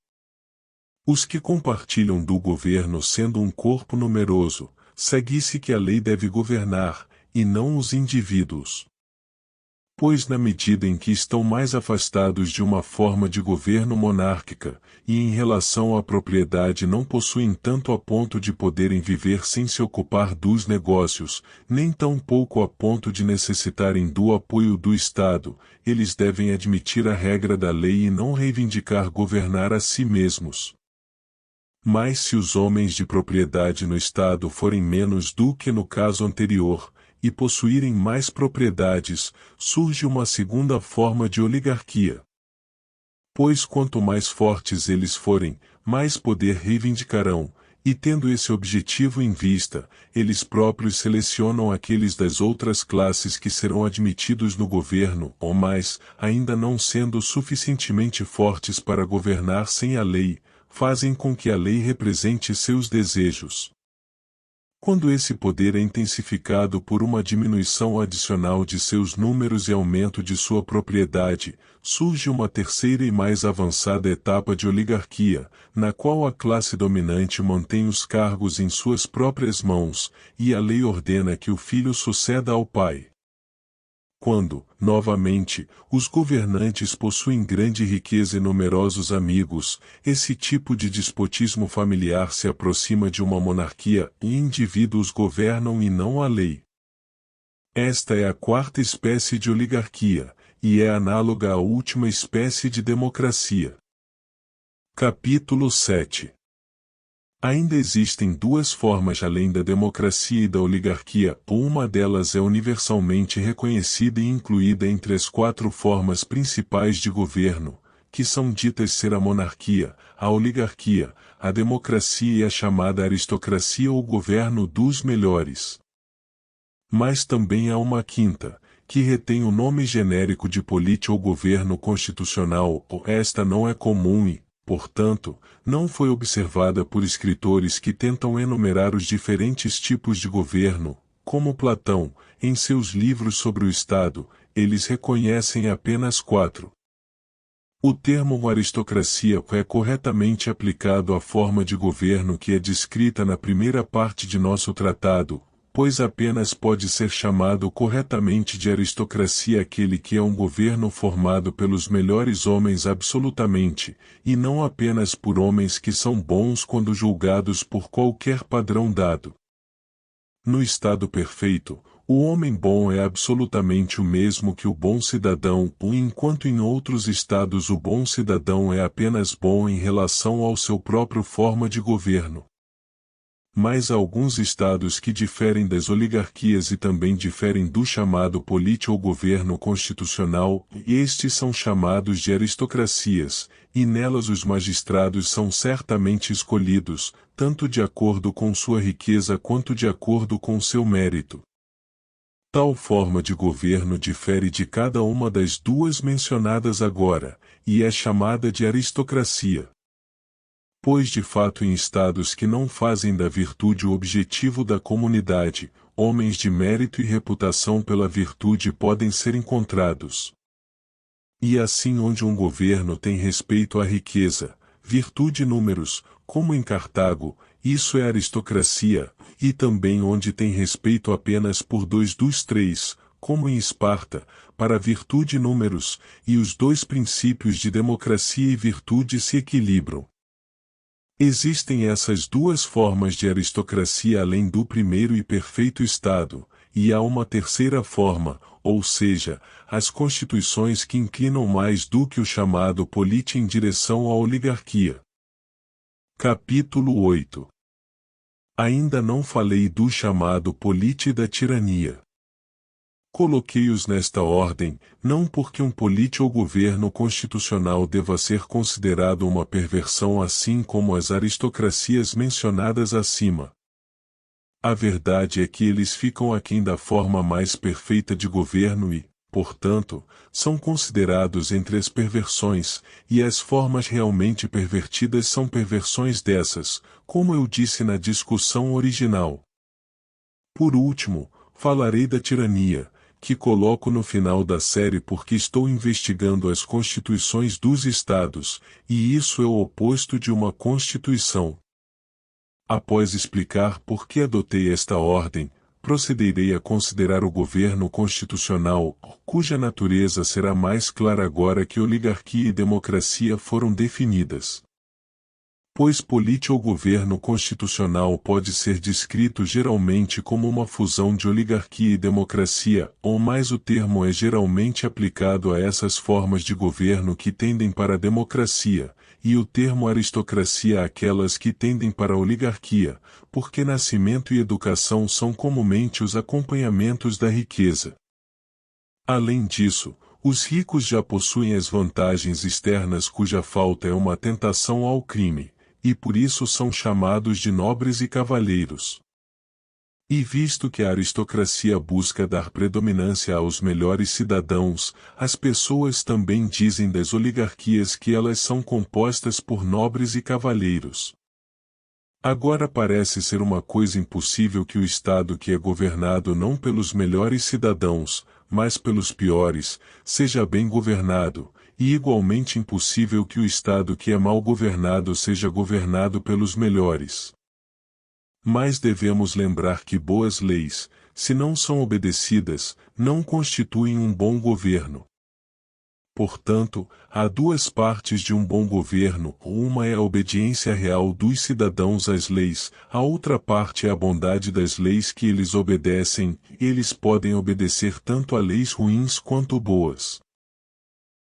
Os que compartilham do governo sendo um corpo numeroso, segue-se que a lei deve governar, e não os indivíduos. Pois na medida em que estão mais afastados de uma forma de governo monárquica, e em relação à propriedade não possuem tanto a ponto de poderem viver sem se ocupar dos negócios, nem tampouco a ponto de necessitarem do apoio do Estado, eles devem admitir a regra da lei e não reivindicar governar a si mesmos. Mas se os homens de propriedade no Estado forem menos do que no caso anterior, e possuírem mais propriedades, surge uma segunda forma de oligarquia. Pois quanto mais fortes eles forem, mais poder reivindicarão, e tendo esse objetivo em vista, eles próprios selecionam aqueles das outras classes que serão admitidos no governo, ou mais, ainda não sendo suficientemente fortes para governar sem a lei, fazem com que a lei represente seus desejos. Quando esse poder é intensificado por uma diminuição adicional de seus números e aumento de sua propriedade, surge uma terceira e mais avançada etapa de oligarquia, na qual a classe dominante mantém os cargos em suas próprias mãos, e a lei ordena que o filho suceda ao pai. Quando, novamente, os governantes possuem grande riqueza e numerosos amigos, esse tipo de despotismo familiar se aproxima de uma monarquia e indivíduos governam e não a lei. Esta é a quarta espécie de oligarquia, e é análoga à última espécie de democracia. Capítulo 7. Ainda existem duas formas além da democracia e da oligarquia, uma delas é universalmente reconhecida e incluída entre as quatro formas principais de governo, que são ditas ser a monarquia, a oligarquia, a democracia e a chamada aristocracia ou governo dos melhores. Mas também há uma quinta, que retém o nome genérico de política ou governo constitucional, esta não é comum e, portanto, não foi observada por escritores que tentam enumerar os diferentes tipos de governo, como Platão, em seus livros sobre o Estado, eles reconhecem apenas quatro. O termo aristocracia é corretamente aplicado à forma de governo que é descrita na primeira parte de nosso tratado, pois apenas pode ser chamado corretamente de aristocracia aquele que é um governo formado pelos melhores homens absolutamente, e não apenas por homens que são bons quando julgados por qualquer padrão dado. No estado perfeito, o homem bom é absolutamente o mesmo que o bom cidadão, enquanto em outros estados o bom cidadão é apenas bom em relação ao seu próprio forma de governo. Mas há alguns estados que diferem das oligarquias e também diferem do chamado político ou governo constitucional, e estes são chamados de aristocracias, e nelas os magistrados são certamente escolhidos, tanto de acordo com sua riqueza quanto de acordo com seu mérito. Tal forma de governo difere de cada uma das duas mencionadas agora, e é chamada de aristocracia. Pois de fato em estados que não fazem da virtude o objetivo da comunidade, homens de mérito e reputação pela virtude podem ser encontrados. E assim onde um governo tem respeito à riqueza, virtude e números, como em Cartago, isso é aristocracia, e também onde tem respeito apenas por dois dos três, como em Esparta, para virtude e números, e os dois princípios de democracia e virtude se equilibram. Existem essas duas formas de aristocracia além do primeiro e perfeito Estado, e há uma terceira forma, ou seja, as constituições que inclinam mais do que o chamado política em direção à oligarquia. Capítulo 8. Ainda não falei do chamado política e da tirania. Coloquei-os nesta ordem, não porque um político ou governo constitucional deva ser considerado uma perversão assim como as aristocracias mencionadas acima. A verdade é que eles ficam aquém da forma mais perfeita de governo e, portanto, são considerados entre as perversões, e as formas realmente pervertidas são perversões dessas, como eu disse na discussão original. Por último, falarei da tirania, que coloco no final da série porque estou investigando as constituições dos estados, e isso é o oposto de uma constituição. Após explicar por que adotei esta ordem, procederei a considerar o governo constitucional, cuja natureza será mais clara agora que oligarquia e democracia foram definidas. Pois político ou governo constitucional pode ser descrito geralmente como uma fusão de oligarquia e democracia, ou mais o termo é geralmente aplicado a essas formas de governo que tendem para a democracia, e o termo aristocracia àquelas que tendem para a oligarquia, porque nascimento e educação são comumente os acompanhamentos da riqueza. Além disso, os ricos já possuem as vantagens externas cuja falta é uma tentação ao crime, e por isso são chamados de nobres e cavalheiros. E visto que a aristocracia busca dar predominância aos melhores cidadãos, as pessoas também dizem das oligarquias que elas são compostas por nobres e cavalheiros. Agora parece ser uma coisa impossível que o Estado que é governado não pelos melhores cidadãos, mas pelos piores, seja bem governado, e igualmente impossível que o Estado que é mal governado seja governado pelos melhores. Mas devemos lembrar que boas leis, se não são obedecidas, não constituem um bom governo. Portanto, há duas partes de um bom governo, uma é a obediência real dos cidadãos às leis, a outra parte é a bondade das leis que eles obedecem, eles podem obedecer tanto a leis ruins quanto boas.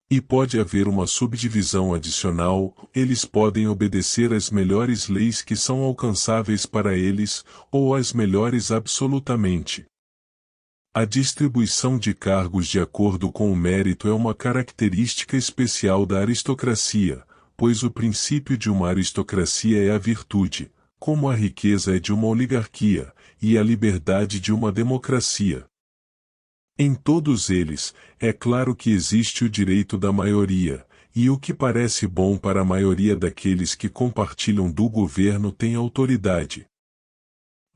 E pode haver uma subdivisão adicional, eles podem obedecer às melhores leis que são alcançáveis para eles, ou às melhores absolutamente. A distribuição de cargos de acordo com o mérito é uma característica especial da aristocracia, pois o princípio de uma aristocracia é a virtude, como a riqueza é de uma oligarquia, e a liberdade de uma democracia. Em todos eles, é claro que existe o direito da maioria, e o que parece bom para a maioria daqueles que compartilham do governo tem autoridade.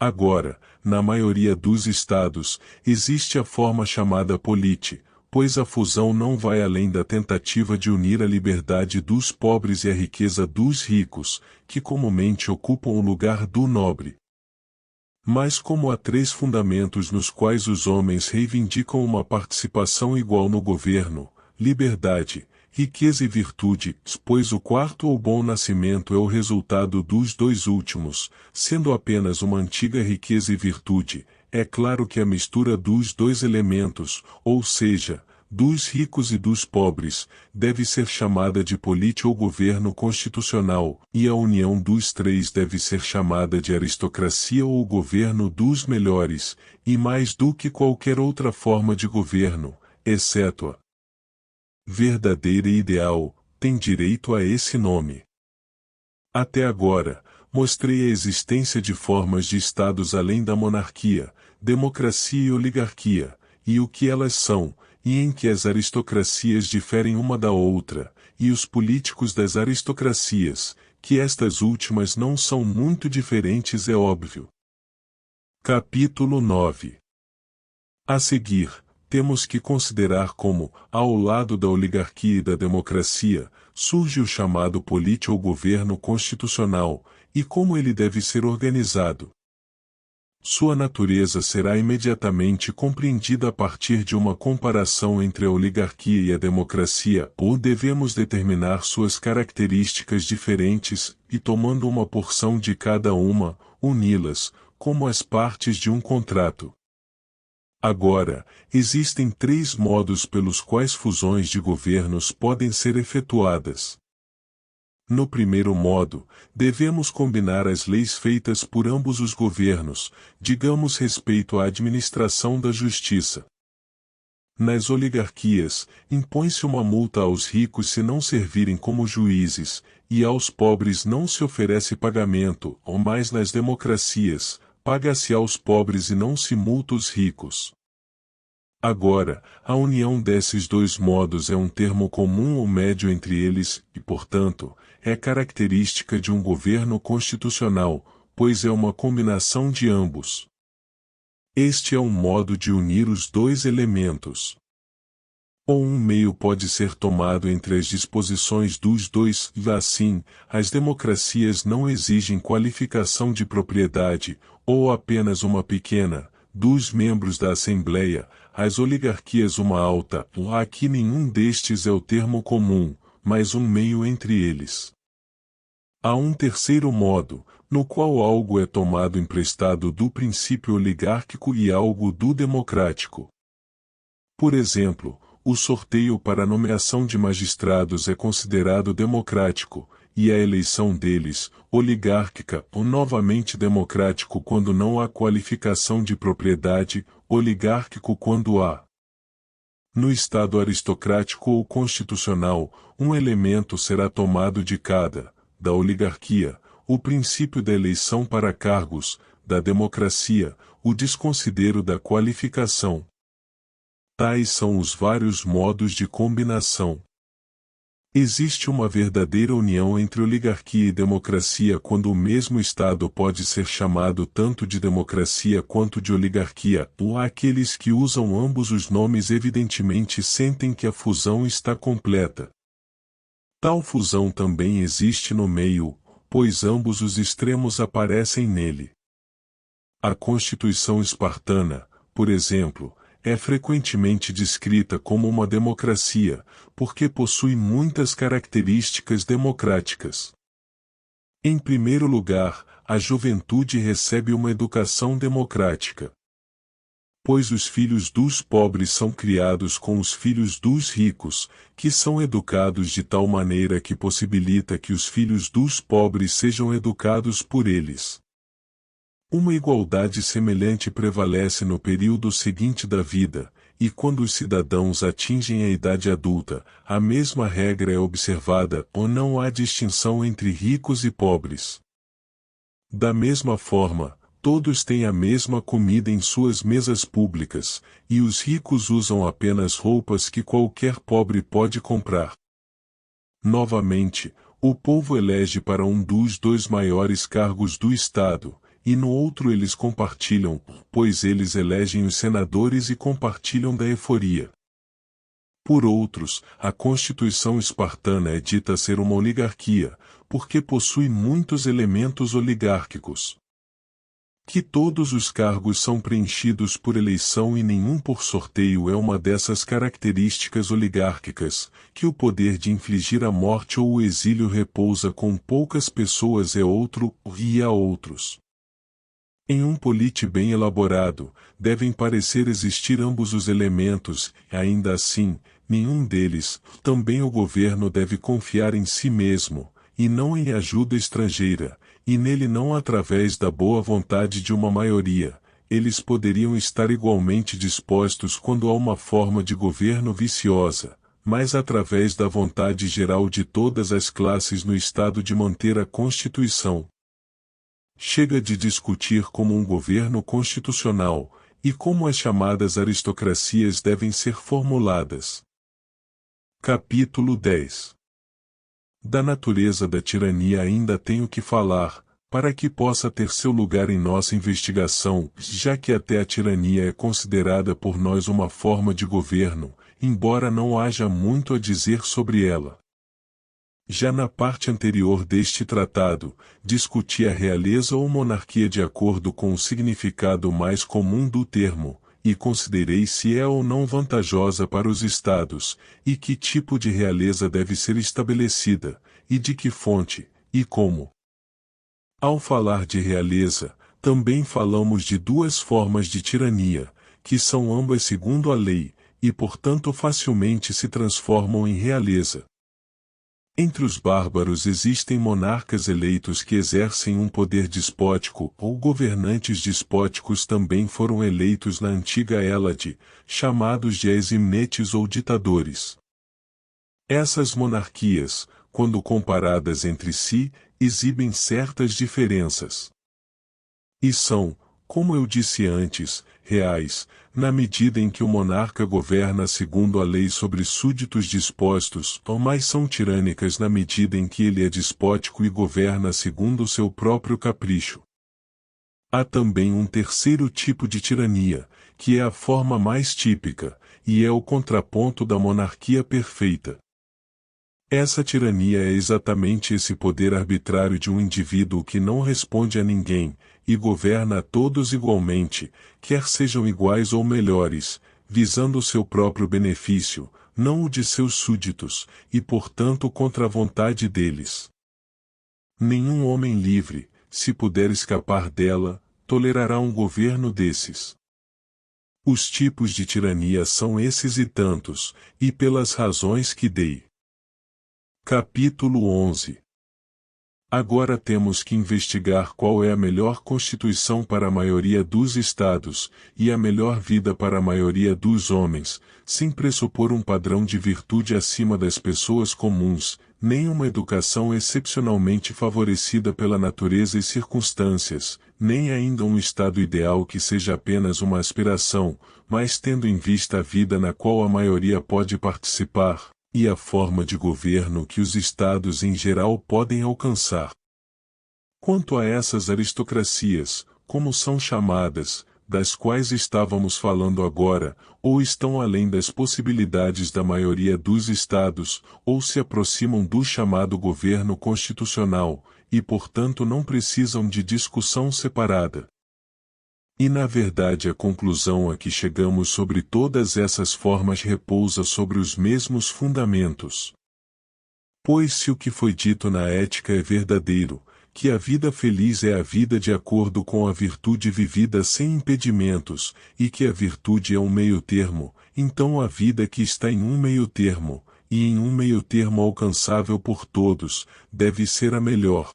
Agora, na maioria dos estados, existe a forma chamada política, pois a fusão não vai além da tentativa de unir a liberdade dos pobres e a riqueza dos ricos, que comumente ocupam o lugar do nobre. Mas como há três fundamentos nos quais os homens reivindicam uma participação igual no governo, liberdade, riqueza e virtude, pois o quarto ou bom nascimento é o resultado dos dois últimos, sendo apenas uma antiga riqueza e virtude, é claro que a mistura dos dois elementos, ou seja, dos ricos e dos pobres, deve ser chamada de política ou governo constitucional, e a união dos três deve ser chamada de aristocracia ou governo dos melhores, e mais do que qualquer outra forma de governo, exceto a verdadeira e ideal, tem direito a esse nome. Até agora, mostrei a existência de formas de estados além da monarquia, democracia e oligarquia, e o que elas são, e em que as aristocracias diferem uma da outra, e os políticos das aristocracias, que estas últimas não são muito diferentes é óbvio. Capítulo 9. A seguir, temos que considerar como, ao lado da oligarquia e da democracia, surge o chamado político ou governo constitucional, e como ele deve ser organizado. Sua natureza será imediatamente compreendida a partir de uma comparação entre a oligarquia e a democracia, ou devemos determinar suas características diferentes, e tomando uma porção de cada uma, uni-las, como as partes de um contrato. Agora, existem três modos pelos quais fusões de governos podem ser efetuadas. No primeiro modo, devemos combinar as leis feitas por ambos os governos, digamos respeito à administração da justiça. Nas oligarquias, impõe-se uma multa aos ricos se não servirem como juízes, e aos pobres não se oferece pagamento, ou mais nas democracias, paga-se aos pobres e não se multa os ricos. Agora, a união desses dois modos é um termo comum ou médio entre eles, e, portanto, é característica de um governo constitucional, pois é uma combinação de ambos. Este é um modo de unir os dois elementos. Ou um meio pode ser tomado entre as disposições dos dois, e assim, as democracias não exigem qualificação de propriedade, ou apenas uma pequena, dos membros da Assembleia, as oligarquias uma alta, aqui nenhum destes é o termo comum, mas um meio entre eles. Há um terceiro modo, no qual algo é tomado emprestado do princípio oligárquico e algo do democrático. Por exemplo, o sorteio para a nomeação de magistrados é considerado democrático, e a eleição deles, oligárquica ou novamente democrático quando não há qualificação de propriedade, oligárquico quando há. No Estado aristocrático ou constitucional, um elemento será tomado de cada, da oligarquia, o princípio da eleição para cargos, da democracia, o desconsidero da qualificação. Tais são os vários modos de combinação. Existe uma verdadeira união entre oligarquia e democracia quando o mesmo Estado pode ser chamado tanto de democracia quanto de oligarquia, ou aqueles que usam ambos os nomes evidentemente sentem que a fusão está completa. Tal fusão também existe no meio, pois ambos os extremos aparecem nele. A Constituição espartana, por exemplo, é frequentemente descrita como uma democracia, porque possui muitas características democráticas. Em primeiro lugar, a juventude recebe uma educação democrática. Pois os filhos dos pobres são criados com os filhos dos ricos, que são educados de tal maneira que possibilita que os filhos dos pobres sejam educados por eles. Uma igualdade semelhante prevalece no período seguinte da vida, e quando os cidadãos atingem a idade adulta, a mesma regra é observada ou não há distinção entre ricos e pobres. Da mesma forma, todos têm a mesma comida em suas mesas públicas, e os ricos usam apenas roupas que qualquer pobre pode comprar. Novamente, o povo elege para um dos dois maiores cargos do Estado, e no outro eles compartilham, pois eles elegem os senadores e compartilham da euforia. Por outros, a Constituição espartana é dita ser uma oligarquia, porque possui muitos elementos oligárquicos. Que todos os cargos são preenchidos por eleição e nenhum por sorteio é uma dessas características oligárquicas, que o poder de infligir a morte ou o exílio repousa com poucas pessoas é outro, e há outros. Em um políte bem elaborado, devem parecer existir ambos os elementos, e ainda assim, nenhum deles, também o governo deve confiar em si mesmo, e não em ajuda estrangeira, e nele não através da boa vontade de uma maioria, eles poderiam estar igualmente dispostos quando há uma forma de governo viciosa, mas através da vontade geral de todas as classes no Estado de manter a Constituição. Chega de discutir como um governo constitucional, e como as chamadas aristocracias devem ser formuladas. Capítulo 10. Da natureza da tirania ainda tenho que falar, para que possa ter seu lugar em nossa investigação, já que até a tirania é considerada por nós uma forma de governo, embora não haja muito a dizer sobre ela. Já na parte anterior deste tratado, discuti a realeza ou monarquia de acordo com o significado mais comum do termo, e considerei se é ou não vantajosa para os estados, e que tipo de realeza deve ser estabelecida, e de que fonte, e como. Ao falar de realeza, também falamos de duas formas de tirania, que são ambas segundo a lei, e portanto facilmente se transformam em realeza. Entre os bárbaros existem monarcas eleitos que exercem um poder despótico, ou governantes despóticos também foram eleitos na antiga Hélade, chamados de eximnetes ou ditadores. Essas monarquias, quando comparadas entre si, exibem certas diferenças. E são, como eu disse antes, reais, na medida em que o monarca governa segundo a lei sobre súditos dispostos, ou mais são tirânicas na medida em que ele é despótico e governa segundo o seu próprio capricho. Há também um terceiro tipo de tirania, que é a forma mais típica, e é o contraponto da monarquia perfeita. Essa tirania é exatamente esse poder arbitrário de um indivíduo que não responde a ninguém, e governa a todos igualmente, quer sejam iguais ou melhores, visando o seu próprio benefício, não o de seus súditos, e portanto contra a vontade deles. Nenhum homem livre, se puder escapar dela, tolerará um governo desses. Os tipos de tirania são esses e tantos, e pelas razões que dei. Capítulo 11. Agora temos que investigar qual é a melhor constituição para a maioria dos estados, e a melhor vida para a maioria dos homens, sem pressupor um padrão de virtude acima das pessoas comuns, nem uma educação excepcionalmente favorecida pela natureza e circunstâncias, nem ainda um estado ideal que seja apenas uma aspiração, mas tendo em vista a vida na qual a maioria pode participar, e a forma de governo que os estados em geral podem alcançar. Quanto a essas aristocracias, como são chamadas, das quais estávamos falando agora, ou estão além das possibilidades da maioria dos estados, ou se aproximam do chamado governo constitucional, e portanto não precisam de discussão separada. E na verdade a conclusão a que chegamos sobre todas essas formas repousa sobre os mesmos fundamentos. Pois se o que foi dito na ética é verdadeiro, que a vida feliz é a vida de acordo com a virtude vivida sem impedimentos, e que a virtude é um meio-termo, então a vida que está em um meio-termo, e em um meio-termo alcançável por todos, deve ser a melhor.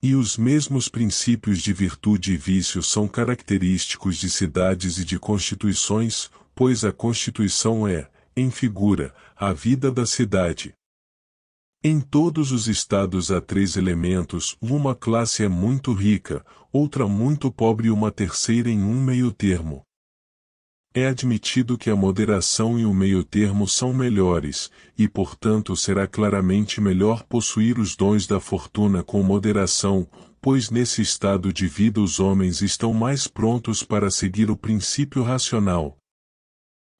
E os mesmos princípios de virtude e vício são característicos de cidades e de constituições, pois a constituição é, em figura, a vida da cidade. Em todos os estados há três elementos: uma classe é muito rica, outra muito pobre e uma terceira em um meio-termo. É admitido que a moderação e o meio-termo são melhores, e portanto será claramente melhor possuir os dons da fortuna com moderação, pois nesse estado de vida os homens estão mais prontos para seguir o princípio racional.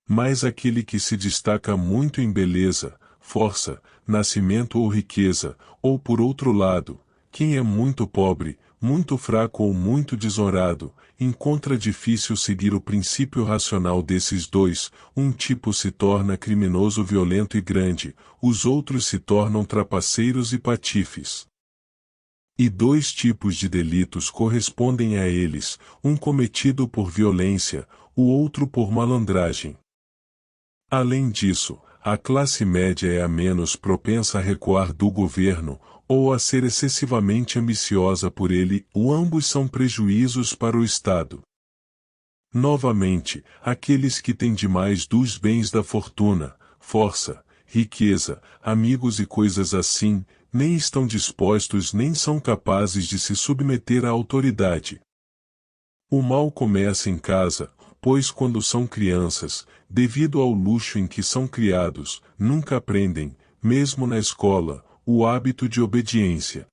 Mas aquele que se destaca muito em beleza, força, nascimento ou riqueza, ou por outro lado, quem é muito pobre, muito fraco ou muito desonrado, encontra difícil seguir o princípio racional desses dois: um tipo se torna criminoso, violento e grande, os outros se tornam trapaceiros e patifes. E dois tipos de delitos correspondem a eles, um cometido por violência, o outro por malandragem. Além disso, a classe média é a menos propensa a recuar do governo, ou a ser excessivamente ambiciosa por ele, ambos são prejuízos para o Estado. Novamente, aqueles que têm demais dos bens da fortuna, força, riqueza, amigos e coisas assim, nem estão dispostos nem são capazes de se submeter à autoridade. O mal começa em casa, pois quando são crianças, devido ao luxo em que são criados, nunca aprendem, mesmo na escola, o hábito de obediência.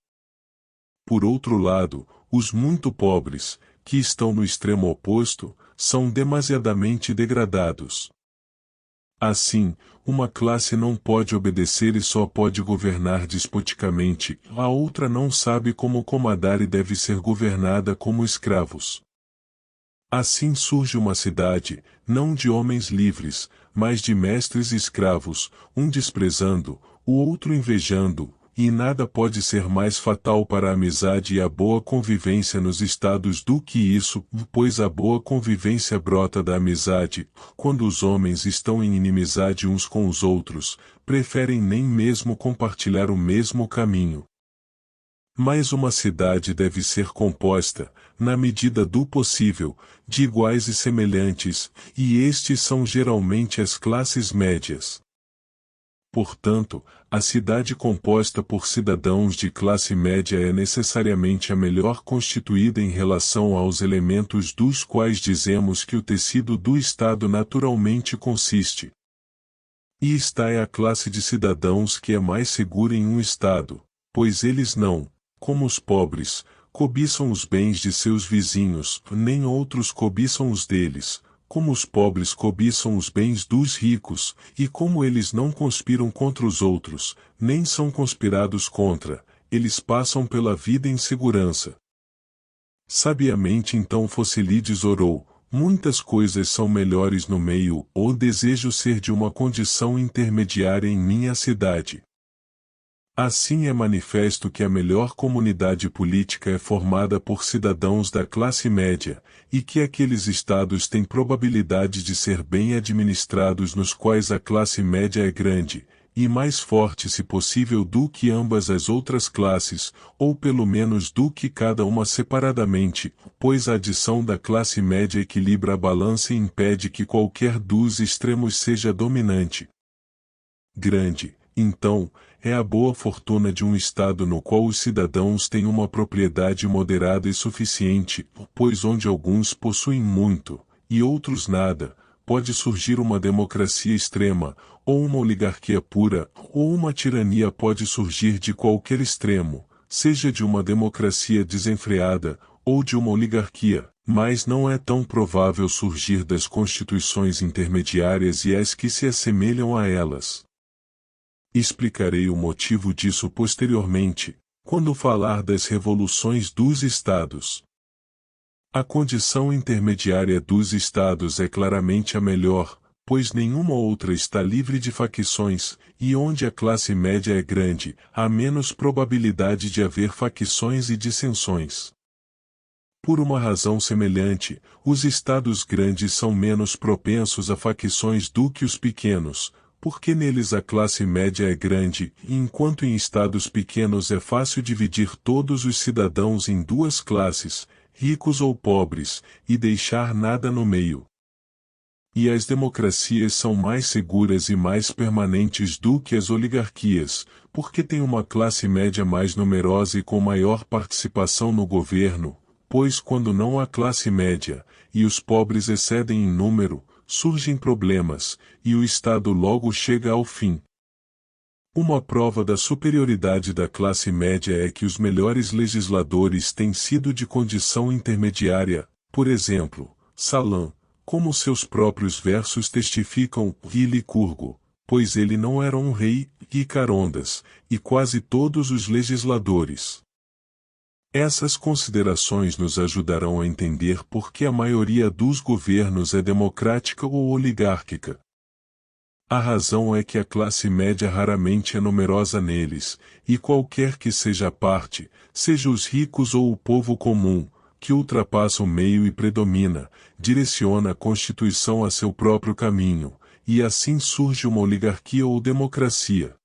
Por outro lado, os muito pobres, que estão no extremo oposto, são demasiadamente degradados. Assim, uma classe não pode obedecer e só pode governar despoticamente, a outra não sabe como comandar e deve ser governada como escravos. Assim surge uma cidade, não de homens livres, mas de mestres e escravos, um desprezando, o outro invejando, e nada pode ser mais fatal para a amizade e a boa convivência nos estados do que isso, pois a boa convivência brota da amizade. Quando os homens estão em inimizade uns com os outros, preferem nem mesmo compartilhar o mesmo caminho. Mas uma cidade deve ser composta, na medida do possível, de iguais e semelhantes, e estes são geralmente as classes médias. Portanto, a cidade composta por cidadãos de classe média é necessariamente a melhor constituída em relação aos elementos dos quais dizemos que o tecido do Estado naturalmente consiste. E esta é a classe de cidadãos que é mais segura em um Estado, pois eles não, como os pobres, cobiçam os bens de seus vizinhos, nem outros cobiçam os deles, como os pobres cobiçam os bens dos ricos, e como eles não conspiram contra os outros, nem são conspirados contra, eles passam pela vida em segurança. Sabiamente então Fossilides orou, muitas coisas são melhores no meio, ou desejo ser de uma condição intermediária em minha cidade. Assim é manifesto que a melhor comunidade política é formada por cidadãos da classe média, e que aqueles estados têm probabilidade de ser bem administrados nos quais a classe média é grande, e mais forte se possível do que ambas as outras classes, ou pelo menos do que cada uma separadamente, pois a adição da classe média equilibra a balança e impede que qualquer dos extremos seja dominante. Grande, então, é a boa fortuna de um Estado no qual os cidadãos têm uma propriedade moderada e suficiente, pois onde alguns possuem muito, e outros nada, pode surgir uma democracia extrema, ou uma oligarquia pura, ou uma tirania pode surgir de qualquer extremo, seja de uma democracia desenfreada, ou de uma oligarquia, mas não é tão provável surgir das constituições intermediárias e as que se assemelham a elas. Explicarei o motivo disso posteriormente, quando falar das revoluções dos Estados. A condição intermediária dos Estados é claramente a melhor, pois nenhuma outra está livre de facções, e onde a classe média é grande, há menos probabilidade de haver facções e dissensões. Por uma razão semelhante, os Estados grandes são menos propensos a facções do que os pequenos, porque neles a classe média é grande, enquanto em estados pequenos é fácil dividir todos os cidadãos em duas classes, ricos ou pobres, e deixar nada no meio. E as democracias são mais seguras e mais permanentes do que as oligarquias, porque têm uma classe média mais numerosa e com maior participação no governo, pois quando não há classe média, e os pobres excedem em número, surgem problemas, e o Estado logo chega ao fim. Uma prova da superioridade da classe média é que os melhores legisladores têm sido de condição intermediária, por exemplo, Salã, como seus próprios versos testificam, e Licurgo, pois ele não era um rei, e Carondas, e quase todos os legisladores. Essas considerações nos ajudarão a entender por que a maioria dos governos é democrática ou oligárquica. A razão é que a classe média raramente é numerosa neles, e qualquer que seja a parte, seja os ricos ou o povo comum, que ultrapassa o meio e predomina, direciona a Constituição a seu próprio caminho, e assim surge uma oligarquia ou democracia.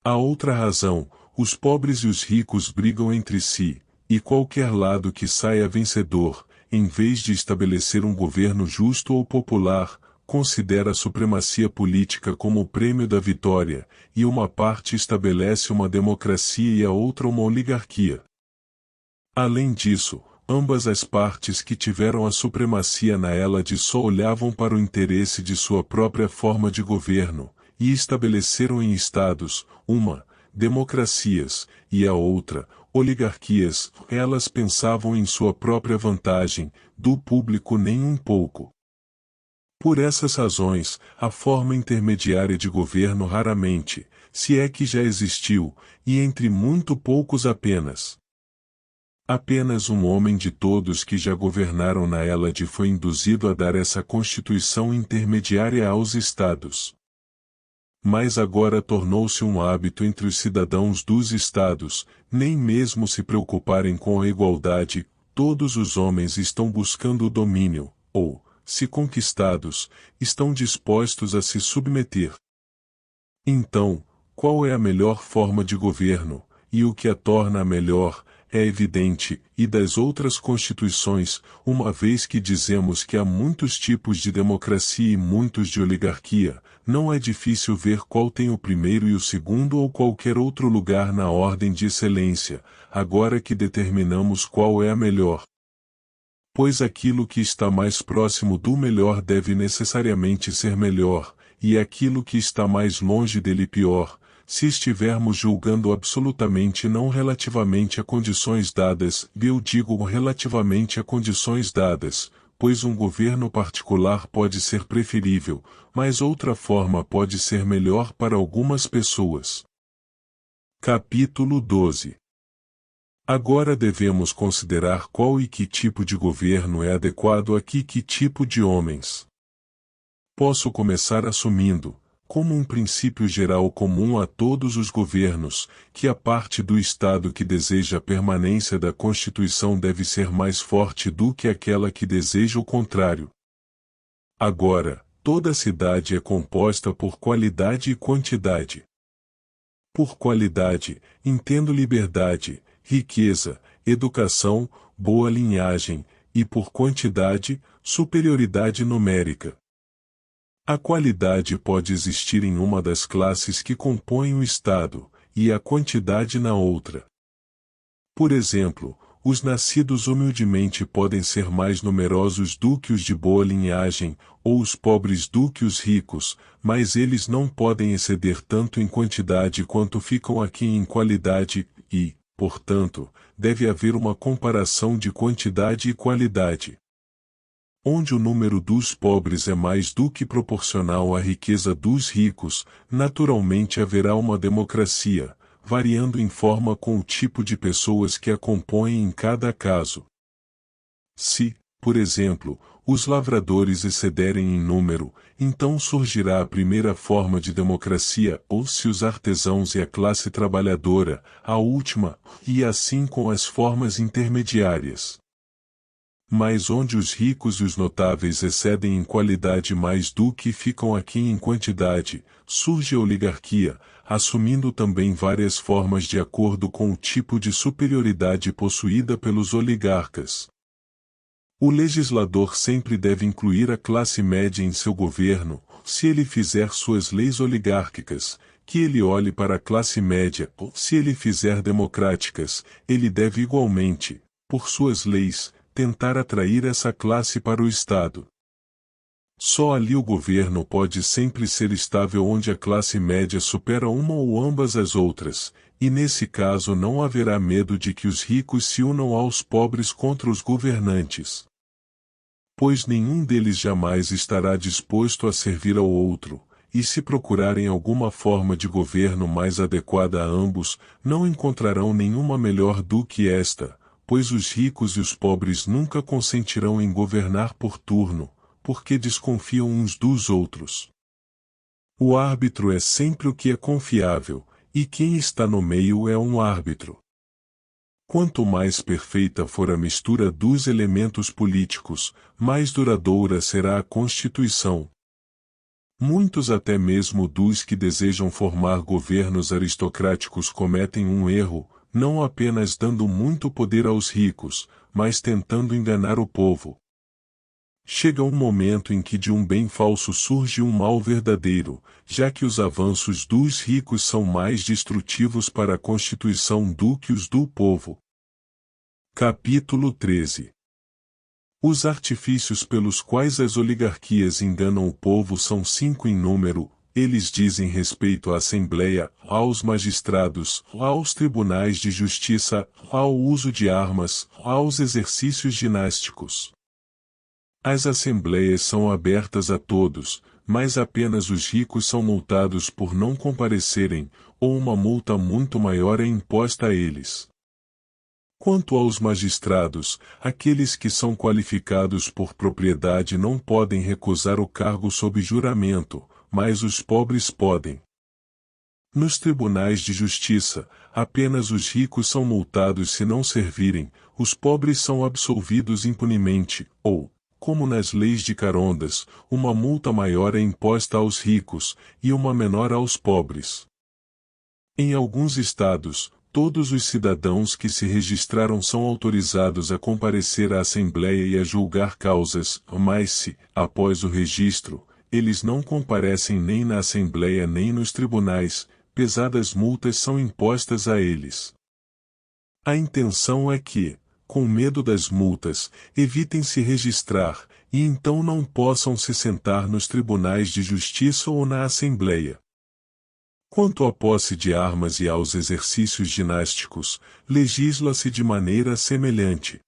A outra razão, os pobres e os ricos brigam entre si, e qualquer lado que saia vencedor, em vez de estabelecer um governo justo ou popular, considera a supremacia política como o prêmio da vitória, e uma parte estabelece uma democracia e a outra uma oligarquia. Além disso, ambas as partes que tiveram a supremacia na Hélade só olhavam para o interesse de sua própria forma de governo, e estabeleceram em estados, uma, democracias, e a outra, oligarquias, elas pensavam em sua própria vantagem, do público nem um pouco. Por essas razões, a forma intermediária de governo raramente, se é que já existiu, e entre muito poucos apenas. Apenas um homem de todos que já governaram na Hélade foi induzido a dar essa constituição intermediária aos estados. Mas agora tornou-se um hábito entre os cidadãos dos estados, nem mesmo se preocuparem com a igualdade, todos os homens estão buscando o domínio, ou, se conquistados, estão dispostos a se submeter. Então, qual é a melhor forma de governo, e o que a torna a melhor, é evidente, e das outras constituições, uma vez que dizemos que há muitos tipos de democracia e muitos de oligarquia, não é difícil ver qual tem o primeiro e o segundo ou qualquer outro lugar na ordem de excelência, agora que determinamos qual é a melhor. Pois aquilo que está mais próximo do melhor deve necessariamente ser melhor, e aquilo que está mais longe dele pior, se estivermos julgando absolutamente não relativamente a condições dadas, eu digo relativamente a condições dadas, pois um governo particular pode ser preferível, mas outra forma pode ser melhor para algumas pessoas. Capítulo 12. Agora devemos considerar qual e que tipo de governo é adequado a que tipo de homens. Posso começar assumindo, como um princípio geral comum a todos os governos, que a parte do Estado que deseja a permanência da Constituição deve ser mais forte do que aquela que deseja o contrário. Agora, toda cidade é composta por qualidade e quantidade. Por qualidade, entendo liberdade, riqueza, educação, boa linhagem, e por quantidade, superioridade numérica. A qualidade pode existir em uma das classes que compõem o Estado, e a quantidade na outra. Por exemplo, os nascidos humildemente podem ser mais numerosos do que os de boa linhagem, ou os pobres do que os ricos, mas eles não podem exceder tanto em quantidade quanto ficam aqui em qualidade, e, portanto, deve haver uma comparação de quantidade e qualidade. Onde o número dos pobres é mais do que proporcional à riqueza dos ricos, naturalmente haverá uma democracia, variando em forma com o tipo de pessoas que a compõem em cada caso. Se, por exemplo, os lavradores excederem em número, então surgirá a primeira forma de democracia, ou se os artesãos e a classe trabalhadora, a última, e assim com as formas intermediárias. Mas onde os ricos e os notáveis excedem em qualidade mais do que ficam aqui em quantidade, surge a oligarquia, assumindo também várias formas de acordo com o tipo de superioridade possuída pelos oligarcas. O legislador sempre deve incluir a classe média em seu governo, se ele fizer suas leis oligárquicas, que ele olhe para a classe média, ou se ele fizer democráticas, ele deve igualmente, por suas leis, tentar atrair essa classe para o Estado. Só ali o governo pode sempre ser estável onde a classe média supera uma ou ambas as outras, e nesse caso não haverá medo de que os ricos se unam aos pobres contra os governantes. Pois nenhum deles jamais estará disposto a servir ao outro, e se procurarem alguma forma de governo mais adequada a ambos, não encontrarão nenhuma melhor do que esta, pois os ricos e os pobres nunca consentirão em governar por turno, porque desconfiam uns dos outros. O árbitro é sempre o que é confiável, e quem está no meio é um árbitro. Quanto mais perfeita for a mistura dos elementos políticos, mais duradoura será a Constituição. Muitos até mesmo dos que desejam formar governos aristocráticos cometem um erro, não apenas dando muito poder aos ricos, mas tentando enganar o povo. Chega um momento em que de um bem falso surge um mal verdadeiro, já que os avanços dos ricos são mais destrutivos para a Constituição do que os do povo. Capítulo 13. Os artifícios pelos quais as oligarquias enganam o povo são 5 em número. Eles dizem respeito à Assembleia, aos magistrados, aos tribunais de justiça, ao uso de armas, aos exercícios ginásticos. As assembleias são abertas a todos, mas apenas os ricos são multados por não comparecerem, ou uma multa muito maior é imposta a eles. Quanto aos magistrados, aqueles que são qualificados por propriedade não podem recusar o cargo sob juramento, mas os pobres podem. Nos tribunais de justiça, apenas os ricos são multados se não servirem, os pobres são absolvidos impunemente, ou, como nas leis de Carondas, uma multa maior é imposta aos ricos, e uma menor aos pobres. Em alguns estados, todos os cidadãos que se registraram são autorizados a comparecer à Assembleia e a julgar causas, mas se, após o registro, eles não comparecem nem na Assembleia nem nos tribunais, pesadas multas são impostas a eles. A intenção é que, com medo das multas, evitem se registrar, e então não possam se sentar nos tribunais de justiça ou na Assembleia. Quanto à posse de armas e aos exercícios ginásticos, legisla-se de maneira semelhante.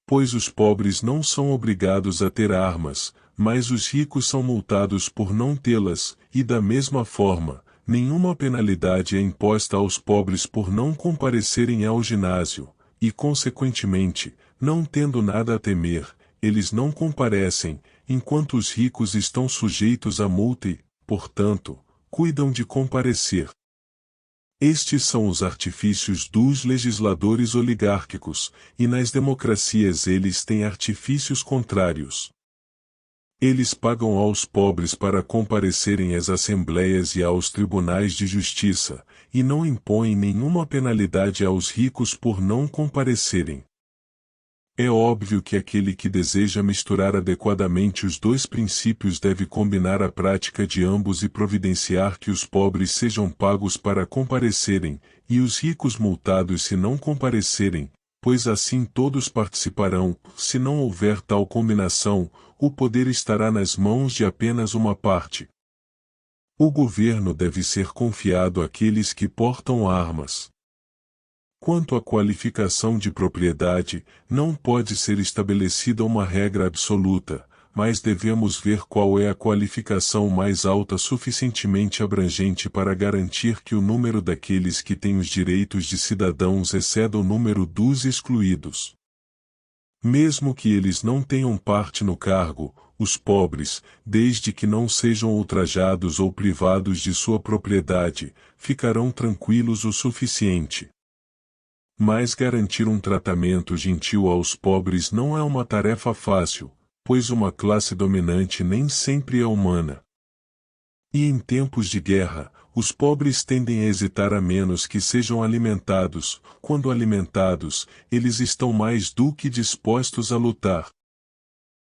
Pois os pobres não são obrigados a ter armas, mas os ricos são multados por não tê-las, e da mesma forma, nenhuma penalidade é imposta aos pobres por não comparecerem ao ginásio, e consequentemente, não tendo nada a temer, eles não comparecem, enquanto os ricos estão sujeitos a multa e, portanto, cuidam de comparecer. Estes são os artifícios dos legisladores oligárquicos, e nas democracias eles têm artifícios contrários. Eles pagam aos pobres para comparecerem às assembleias e aos tribunais de justiça, e não impõem nenhuma penalidade aos ricos por não comparecerem. É óbvio que aquele que deseja misturar adequadamente os dois princípios deve combinar a prática de ambos e providenciar que os pobres sejam pagos para comparecerem, e os ricos multados se não comparecerem, pois assim todos participarão. Se não houver tal combinação, o poder estará nas mãos de apenas uma parte. O governo deve ser confiado àqueles que portam armas. Quanto à qualificação de propriedade, não pode ser estabelecida uma regra absoluta, mas devemos ver qual é a qualificação mais alta suficientemente abrangente para garantir que o número daqueles que têm os direitos de cidadãos exceda o número dos excluídos. Mesmo que eles não tenham parte no cargo, os pobres, desde que não sejam ultrajados ou privados de sua propriedade, ficarão tranquilos o suficiente. Mas garantir um tratamento gentil aos pobres não é uma tarefa fácil, pois uma classe dominante nem sempre é humana. E em tempos de guerra, os pobres tendem a hesitar a menos que sejam alimentados. Quando alimentados, eles estão mais do que dispostos a lutar.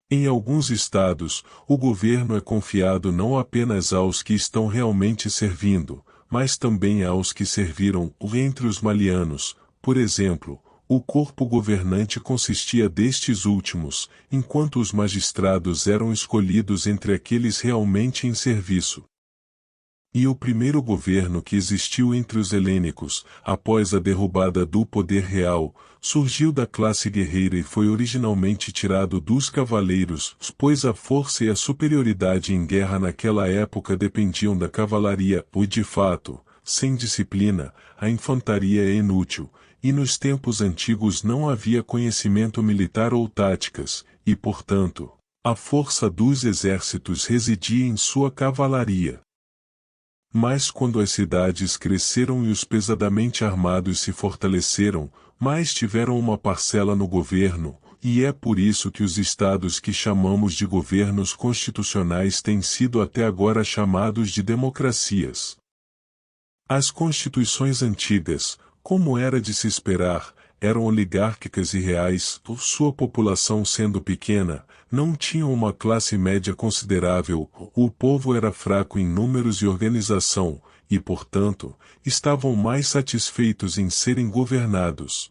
Em alguns estados, o governo é confiado não apenas aos que estão realmente servindo, mas também aos que serviram. Entre os malianos, por exemplo, o corpo governante consistia destes últimos, enquanto os magistrados eram escolhidos entre aqueles realmente em serviço. E o primeiro governo que existiu entre os helênicos, após a derrubada do poder real, surgiu da classe guerreira e foi originalmente tirado dos cavaleiros, pois a força e a superioridade em guerra naquela época dependiam da cavalaria, e de fato, sem disciplina, a infantaria é inútil. E nos tempos antigos não havia conhecimento militar ou táticas, e portanto, a força dos exércitos residia em sua cavalaria. Mas quando as cidades cresceram e os pesadamente armados se fortaleceram, mais tiveram uma parcela no governo, e é por isso que os estados que chamamos de governos constitucionais têm sido até agora chamados de democracias. As constituições antigas, como era de se esperar, eram oligárquicas e reais, por sua população sendo pequena, não tinham uma classe média considerável, o povo era fraco em números e organização, e portanto, estavam mais satisfeitos em serem governados.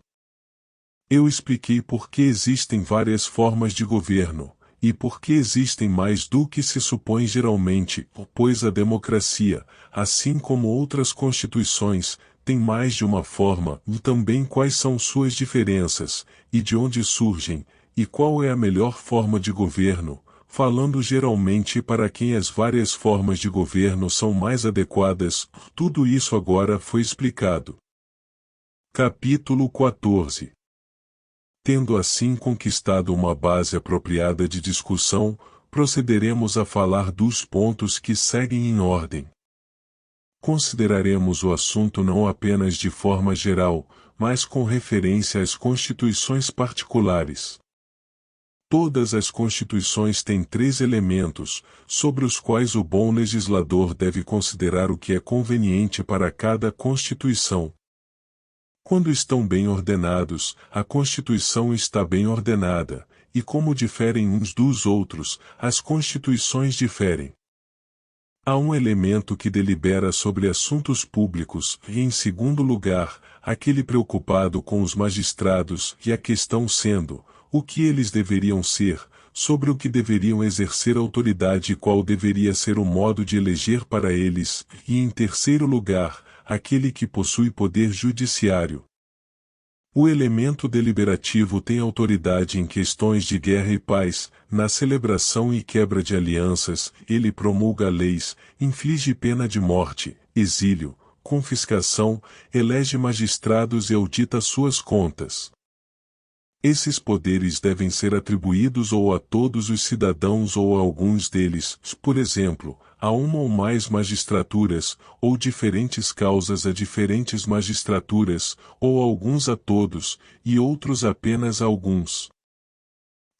Eu expliquei por que existem várias formas de governo, e por que existem mais do que se supõe geralmente, pois a democracia, assim como outras constituições, tem mais de uma forma, e também quais são suas diferenças, e de onde surgem, e qual é a melhor forma de governo, falando geralmente para quem as várias formas de governo são mais adequadas. Tudo isso agora foi explicado. Capítulo 14. Tendo assim conquistado uma base apropriada de discussão, procederemos a falar dos pontos que seguem em ordem. Consideraremos o assunto não apenas de forma geral, mas com referência às constituições particulares. Todas as constituições têm 3 elementos, sobre os quais o bom legislador deve considerar o que é conveniente para cada constituição. Quando estão bem ordenados, a Constituição está bem ordenada, e como diferem uns dos outros, as constituições diferem. Há um elemento que delibera sobre assuntos públicos, e em segundo lugar, aquele preocupado com os magistrados, e a questão sendo, o que eles deveriam ser, sobre o que deveriam exercer autoridade e qual deveria ser o modo de eleger para eles, e em terceiro lugar, aquele que possui poder judiciário. O elemento deliberativo tem autoridade em questões de guerra e paz, na celebração e quebra de alianças, ele promulga leis, inflige pena de morte, exílio, confiscação, elege magistrados e audita suas contas. Esses poderes devem ser atribuídos ou a todos os cidadãos ou a alguns deles, por exemplo, a uma ou mais magistraturas, ou diferentes causas a diferentes magistraturas, ou alguns a todos, e outros apenas a alguns.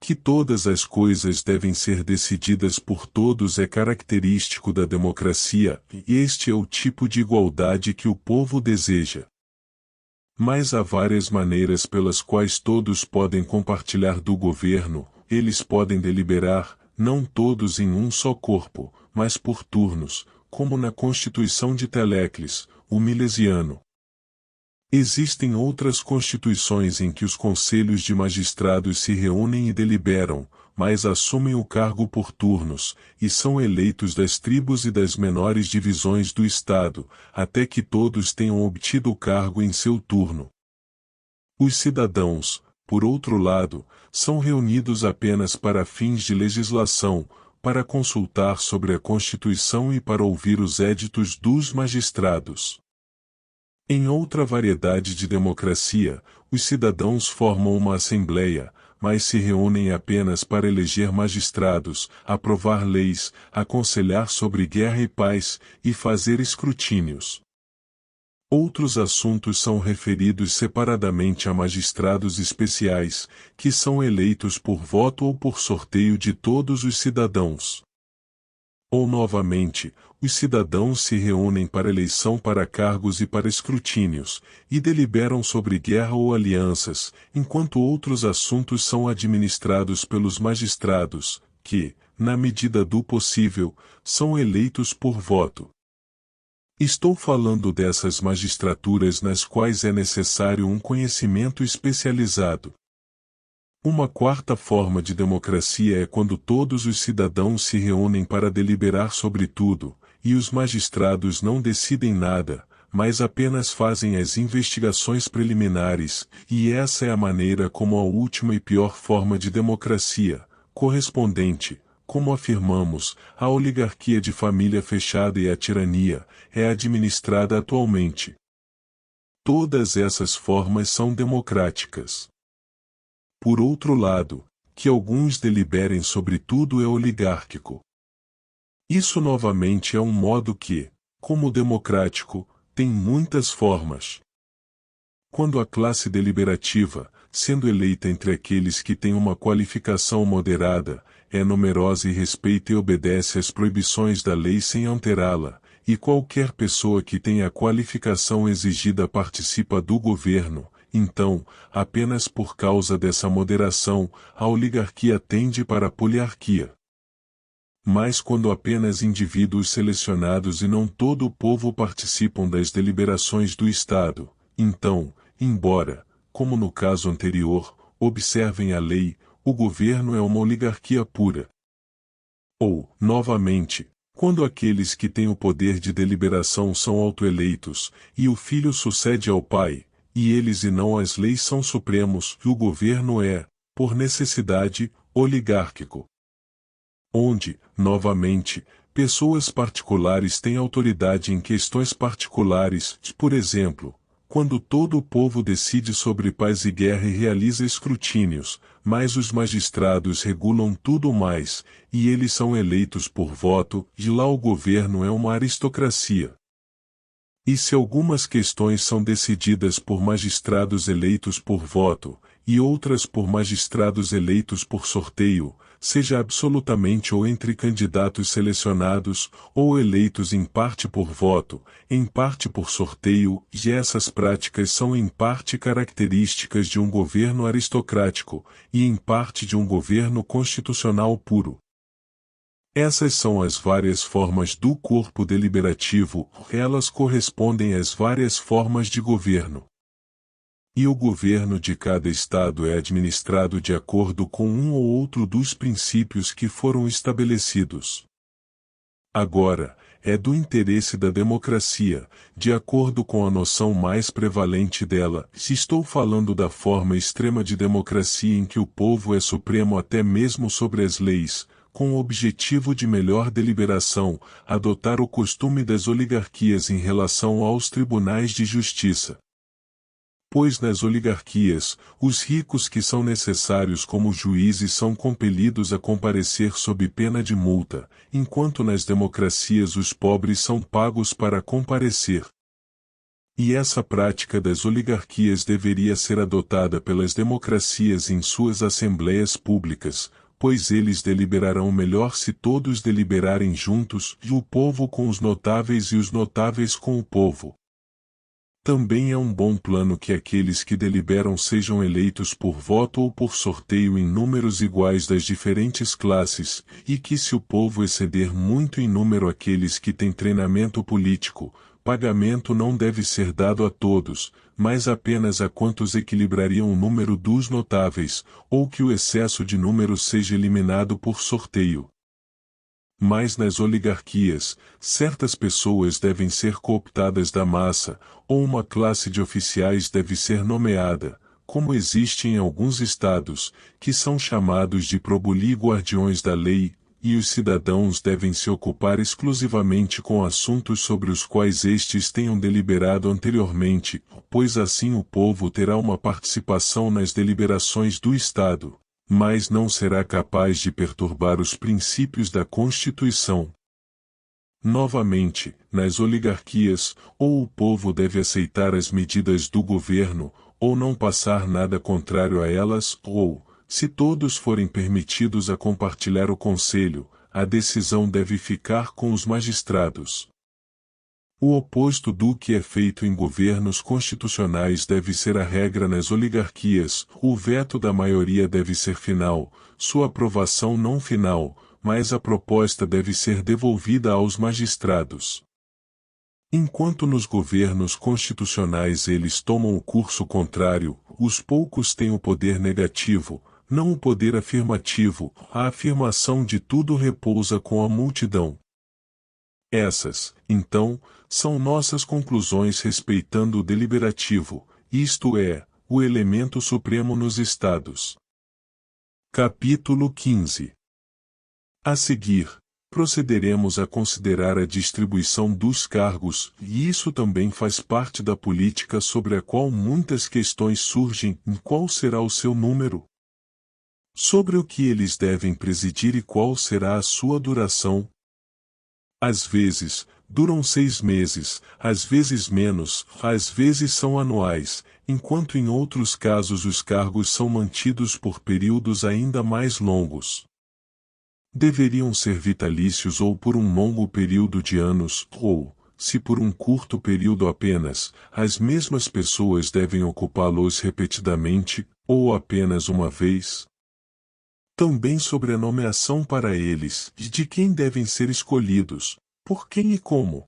Que todas as coisas devem ser decididas por todos é característico da democracia, e este é o tipo de igualdade que o povo deseja. Mas há várias maneiras pelas quais todos podem compartilhar do governo, eles podem deliberar, não todos em um só corpo, mas por turnos, como na Constituição de Telécles, o Milesiano. Existem outras constituições em que os conselhos de magistrados se reúnem e deliberam, mas assumem o cargo por turnos, e são eleitos das tribos e das menores divisões do Estado, até que todos tenham obtido o cargo em seu turno. Os cidadãos, por outro lado, são reunidos apenas para fins de legislação, para consultar sobre a Constituição e para ouvir os editos dos magistrados. Em outra variedade de democracia, os cidadãos formam uma assembleia, mas se reúnem apenas para eleger magistrados, aprovar leis, aconselhar sobre guerra e paz, e fazer escrutínios. Outros assuntos são referidos separadamente a magistrados especiais, que são eleitos por voto ou por sorteio de todos os cidadãos. Ou novamente, os cidadãos se reúnem para eleição para cargos e para escrutínios, e deliberam sobre guerra ou alianças, enquanto outros assuntos são administrados pelos magistrados, que, na medida do possível, são eleitos por voto. Estou falando dessas magistraturas nas quais é necessário um conhecimento especializado. Uma quarta forma de democracia é quando todos os cidadãos se reúnem para deliberar sobre tudo, e os magistrados não decidem nada, mas apenas fazem as investigações preliminares, e essa é a maneira como a última e pior forma de democracia, correspondente, como afirmamos, à oligarquia de família fechada e à tirania, é administrada atualmente. Todas essas formas são democráticas. Por outro lado, que alguns deliberem sobre tudo é oligárquico. Isso novamente é um modo que, como democrático, tem muitas formas. Quando a classe deliberativa, sendo eleita entre aqueles que têm uma qualificação moderada, é numerosa e respeita e obedece às proibições da lei sem alterá-la, e qualquer pessoa que tenha a qualificação exigida participa do governo, então, apenas por causa dessa moderação, a oligarquia tende para a poliarquia. Mas quando apenas indivíduos selecionados e não todo o povo participam das deliberações do Estado, então, embora, como no caso anterior, observem a lei, o governo é uma oligarquia pura. Ou, novamente, quando aqueles que têm o poder de deliberação são autoeleitos, e o filho sucede ao pai, e eles e não as leis são supremos, e o governo é, por necessidade, oligárquico. Onde, novamente, pessoas particulares têm autoridade em questões particulares, por exemplo, quando todo o povo decide sobre paz e guerra e realiza escrutínios, mas os magistrados regulam tudo mais, e eles são eleitos por voto, e lá o governo é uma aristocracia. E se algumas questões são decididas por magistrados eleitos por voto, e outras por magistrados eleitos por sorteio, seja absolutamente ou entre candidatos selecionados, ou eleitos em parte por voto, em parte por sorteio, e essas práticas são em parte características de um governo aristocrático, e em parte de um governo constitucional puro. Essas são as várias formas do corpo deliberativo, elas correspondem às várias formas de governo. E o governo de cada estado é administrado de acordo com um ou outro dos princípios que foram estabelecidos. Agora, é do interesse da democracia, de acordo com a noção mais prevalente dela, se estou falando da forma extrema de democracia em que o povo é supremo até mesmo sobre as leis, com o objetivo de melhor deliberação, adotar o costume das oligarquias em relação aos tribunais de justiça. Pois nas oligarquias, os ricos que são necessários como juízes são compelidos a comparecer sob pena de multa, enquanto nas democracias os pobres são pagos para comparecer. E essa prática das oligarquias deveria ser adotada pelas democracias em suas assembleias públicas, pois eles deliberarão melhor se todos deliberarem juntos, e o povo com os notáveis e os notáveis com o povo. Também é um bom plano que aqueles que deliberam sejam eleitos por voto ou por sorteio em números iguais das diferentes classes, e que se o povo exceder muito em número aqueles que têm treinamento político, pagamento não deve ser dado a todos, mas apenas a quantos equilibrariam o número dos notáveis, ou que o excesso de número seja eliminado por sorteio. Mas nas oligarquias, certas pessoas devem ser cooptadas da massa, ou uma classe de oficiais deve ser nomeada, como existe em alguns estados, que são chamados de probuli guardiões da lei, e os cidadãos devem se ocupar exclusivamente com assuntos sobre os quais estes tenham deliberado anteriormente, pois assim o povo terá uma participação nas deliberações do Estado, mas não será capaz de perturbar os princípios da Constituição. Novamente, nas oligarquias, ou o povo deve aceitar as medidas do governo, ou não passar nada contrário a elas, ou, se todos forem permitidos a compartilhar o conselho, a decisão deve ficar com os magistrados. O oposto do que é feito em governos constitucionais deve ser a regra nas oligarquias, o veto da maioria deve ser final, sua aprovação não final, mas a proposta deve ser devolvida aos magistrados. Enquanto nos governos constitucionais eles tomam o curso contrário, os poucos têm o poder negativo, não o poder afirmativo, a afirmação de tudo repousa com a multidão. Essas, então, são nossas conclusões respeitando o deliberativo, isto é, o elemento supremo nos Estados. Capítulo 15. A seguir, procederemos a considerar a distribuição dos cargos, e isso também faz parte da política sobre a qual muitas questões surgem, em qual será o seu número, sobre o que eles devem presidir e qual será a sua duração. Às vezes, duram 6 meses, às vezes menos, às vezes são anuais, enquanto em outros casos os cargos são mantidos por períodos ainda mais longos. Deveriam ser vitalícios ou por um longo período de anos, ou, se por um curto período apenas, as mesmas pessoas devem ocupá-los repetidamente, ou apenas uma vez. Também sobre a nomeação para eles, e de quem devem ser escolhidos, por quem e como.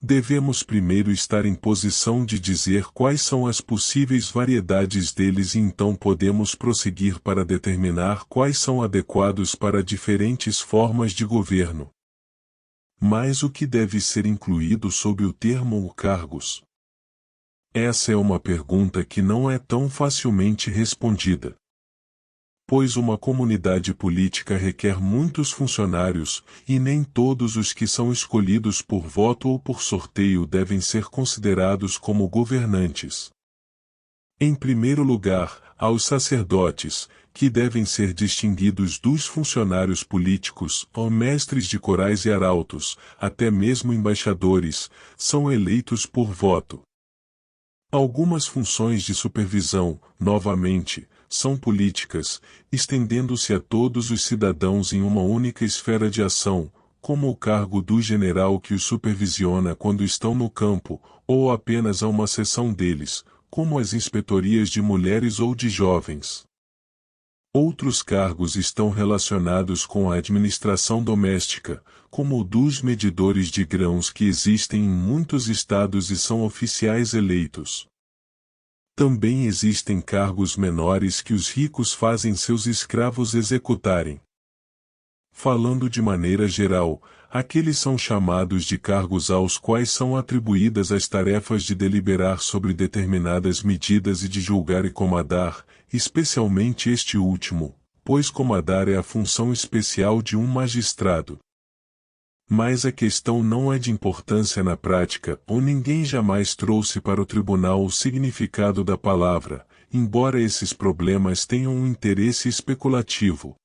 Devemos primeiro estar em posição de dizer quais são as possíveis variedades deles e então podemos prosseguir para determinar quais são adequados para diferentes formas de governo. Mas o que deve ser incluído sob o termo cargos? Essa é uma pergunta que não é tão facilmente respondida. Pois uma comunidade política requer muitos funcionários, e nem todos os que são escolhidos por voto ou por sorteio devem ser considerados como governantes. Em primeiro lugar, há os sacerdotes, que devem ser distinguidos dos funcionários políticos, ou mestres de corais e arautos, até mesmo embaixadores, são eleitos por voto. Algumas funções de supervisão, novamente, são políticas, estendendo-se a todos os cidadãos em uma única esfera de ação, como o cargo do general que os supervisiona quando estão no campo, ou apenas a uma seção deles, como as inspetorias de mulheres ou de jovens. Outros cargos estão relacionados com a administração doméstica, como o dos medidores de grãos que existem em muitos estados e são oficiais eleitos. Também existem cargos menores que os ricos fazem seus escravos executarem. Falando de maneira geral, aqueles são chamados de cargos aos quais são atribuídas as tarefas de deliberar sobre determinadas medidas e de julgar e comandar, especialmente este último, pois comandar é a função especial de um magistrado. Mas a questão não é de importância na prática, ou ninguém jamais trouxe para o tribunal o significado da palavra, embora esses problemas tenham um interesse especulativo.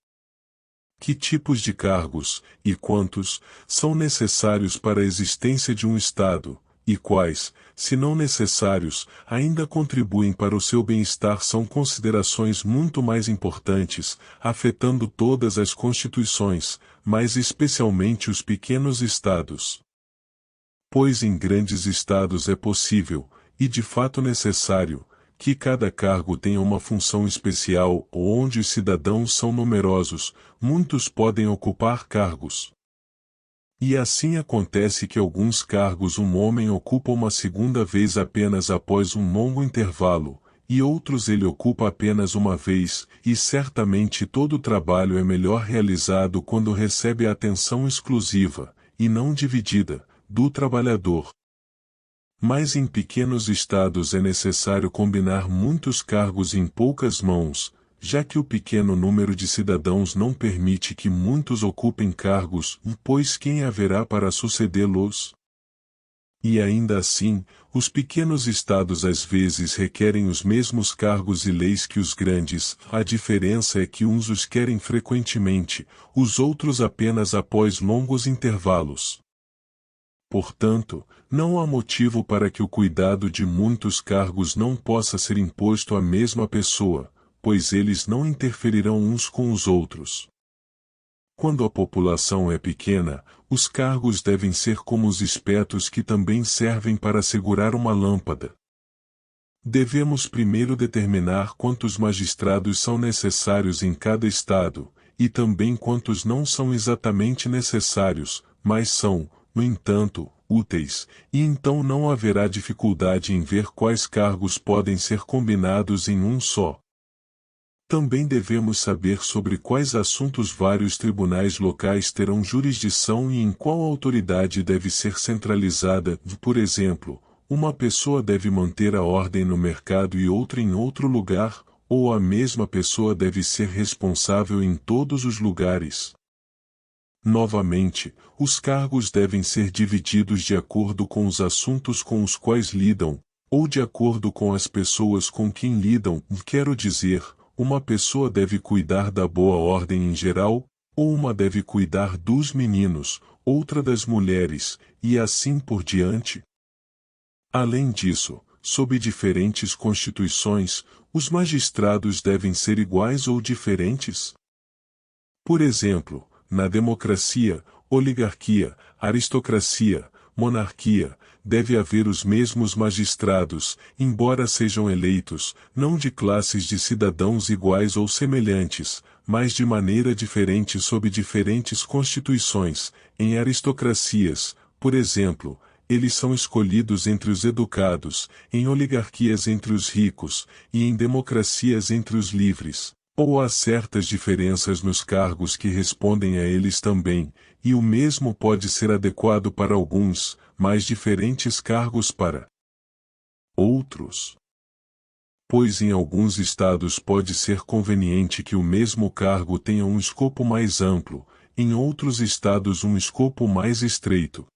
Que tipos de cargos, e quantos, são necessários para a existência de um Estado, e quais, se não necessários, ainda contribuem para o seu bem-estar são considerações muito mais importantes, afetando todas as constituições, mas especialmente os pequenos Estados. Pois em grandes Estados é possível, e de fato necessário, que cada cargo tenha uma função especial, ou onde os cidadãos são numerosos, muitos podem ocupar cargos. E assim acontece que alguns cargos um homem ocupa uma segunda vez apenas após um longo intervalo, e outros ele ocupa apenas uma vez, e certamente todo o trabalho é melhor realizado quando recebe a atenção exclusiva, e não dividida, do trabalhador. Mas em pequenos estados é necessário combinar muitos cargos em poucas mãos, já que o pequeno número de cidadãos não permite que muitos ocupem cargos, pois quem haverá para sucedê-los? E ainda assim, os pequenos estados às vezes requerem os mesmos cargos e leis que os grandes, a diferença é que uns os querem frequentemente, os outros apenas após longos intervalos. Portanto, não há motivo para que o cuidado de muitos cargos não possa ser imposto à mesma pessoa, pois eles não interferirão uns com os outros. Quando a população é pequena, os cargos devem ser como os espetos que também servem para segurar uma lâmpada. Devemos primeiro determinar quantos magistrados são necessários em cada estado, e também quantos não são exatamente necessários, mas são, no entanto, úteis, e então não haverá dificuldade em ver quais cargos podem ser combinados em um só. Também devemos saber sobre quais assuntos vários tribunais locais terão jurisdição e em qual autoridade deve ser centralizada. Por exemplo, uma pessoa deve manter a ordem no mercado e outra em outro lugar, ou a mesma pessoa deve ser responsável em todos os lugares. Novamente, os cargos devem ser divididos de acordo com os assuntos com os quais lidam, ou de acordo com as pessoas com quem lidam, quero dizer, uma pessoa deve cuidar da boa ordem em geral, ou uma deve cuidar dos meninos, outra das mulheres, e assim por diante. Além disso, sob diferentes constituições, os magistrados devem ser iguais ou diferentes. Por exemplo, na democracia, oligarquia, aristocracia, monarquia, deve haver os mesmos magistrados, embora sejam eleitos, não de classes de cidadãos iguais ou semelhantes, mas de maneira diferente sob diferentes constituições. Em aristocracias, por exemplo, eles são escolhidos entre os educados, em oligarquias entre os ricos, e em democracias entre os livres. Ou há certas diferenças nos cargos que respondem a eles também, e o mesmo pode ser adequado para alguns, mas diferentes cargos para outros. Pois em alguns estados pode ser conveniente que o mesmo cargo tenha um escopo mais amplo, em outros estados um escopo mais estreito.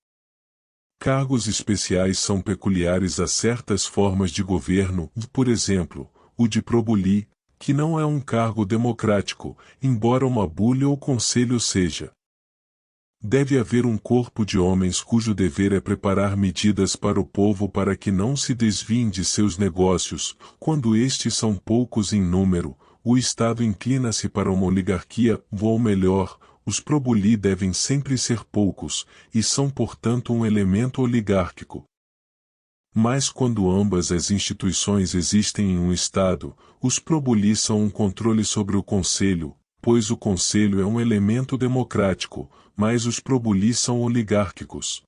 Cargos especiais são peculiares a certas formas de governo, por exemplo, o de probuli, que não é um cargo democrático, embora uma bule ou conselho seja. Deve haver um corpo de homens cujo dever é preparar medidas para o povo para que não se desviem de seus negócios, quando estes são poucos em número, o Estado inclina-se para uma oligarquia, ou melhor, os probuli devem sempre ser poucos, e são portanto um elemento oligárquico. Mas quando ambas as instituições existem em um Estado, os probuli são um controle sobre o Conselho, pois o Conselho é um elemento democrático, mas os probuli são oligárquicos.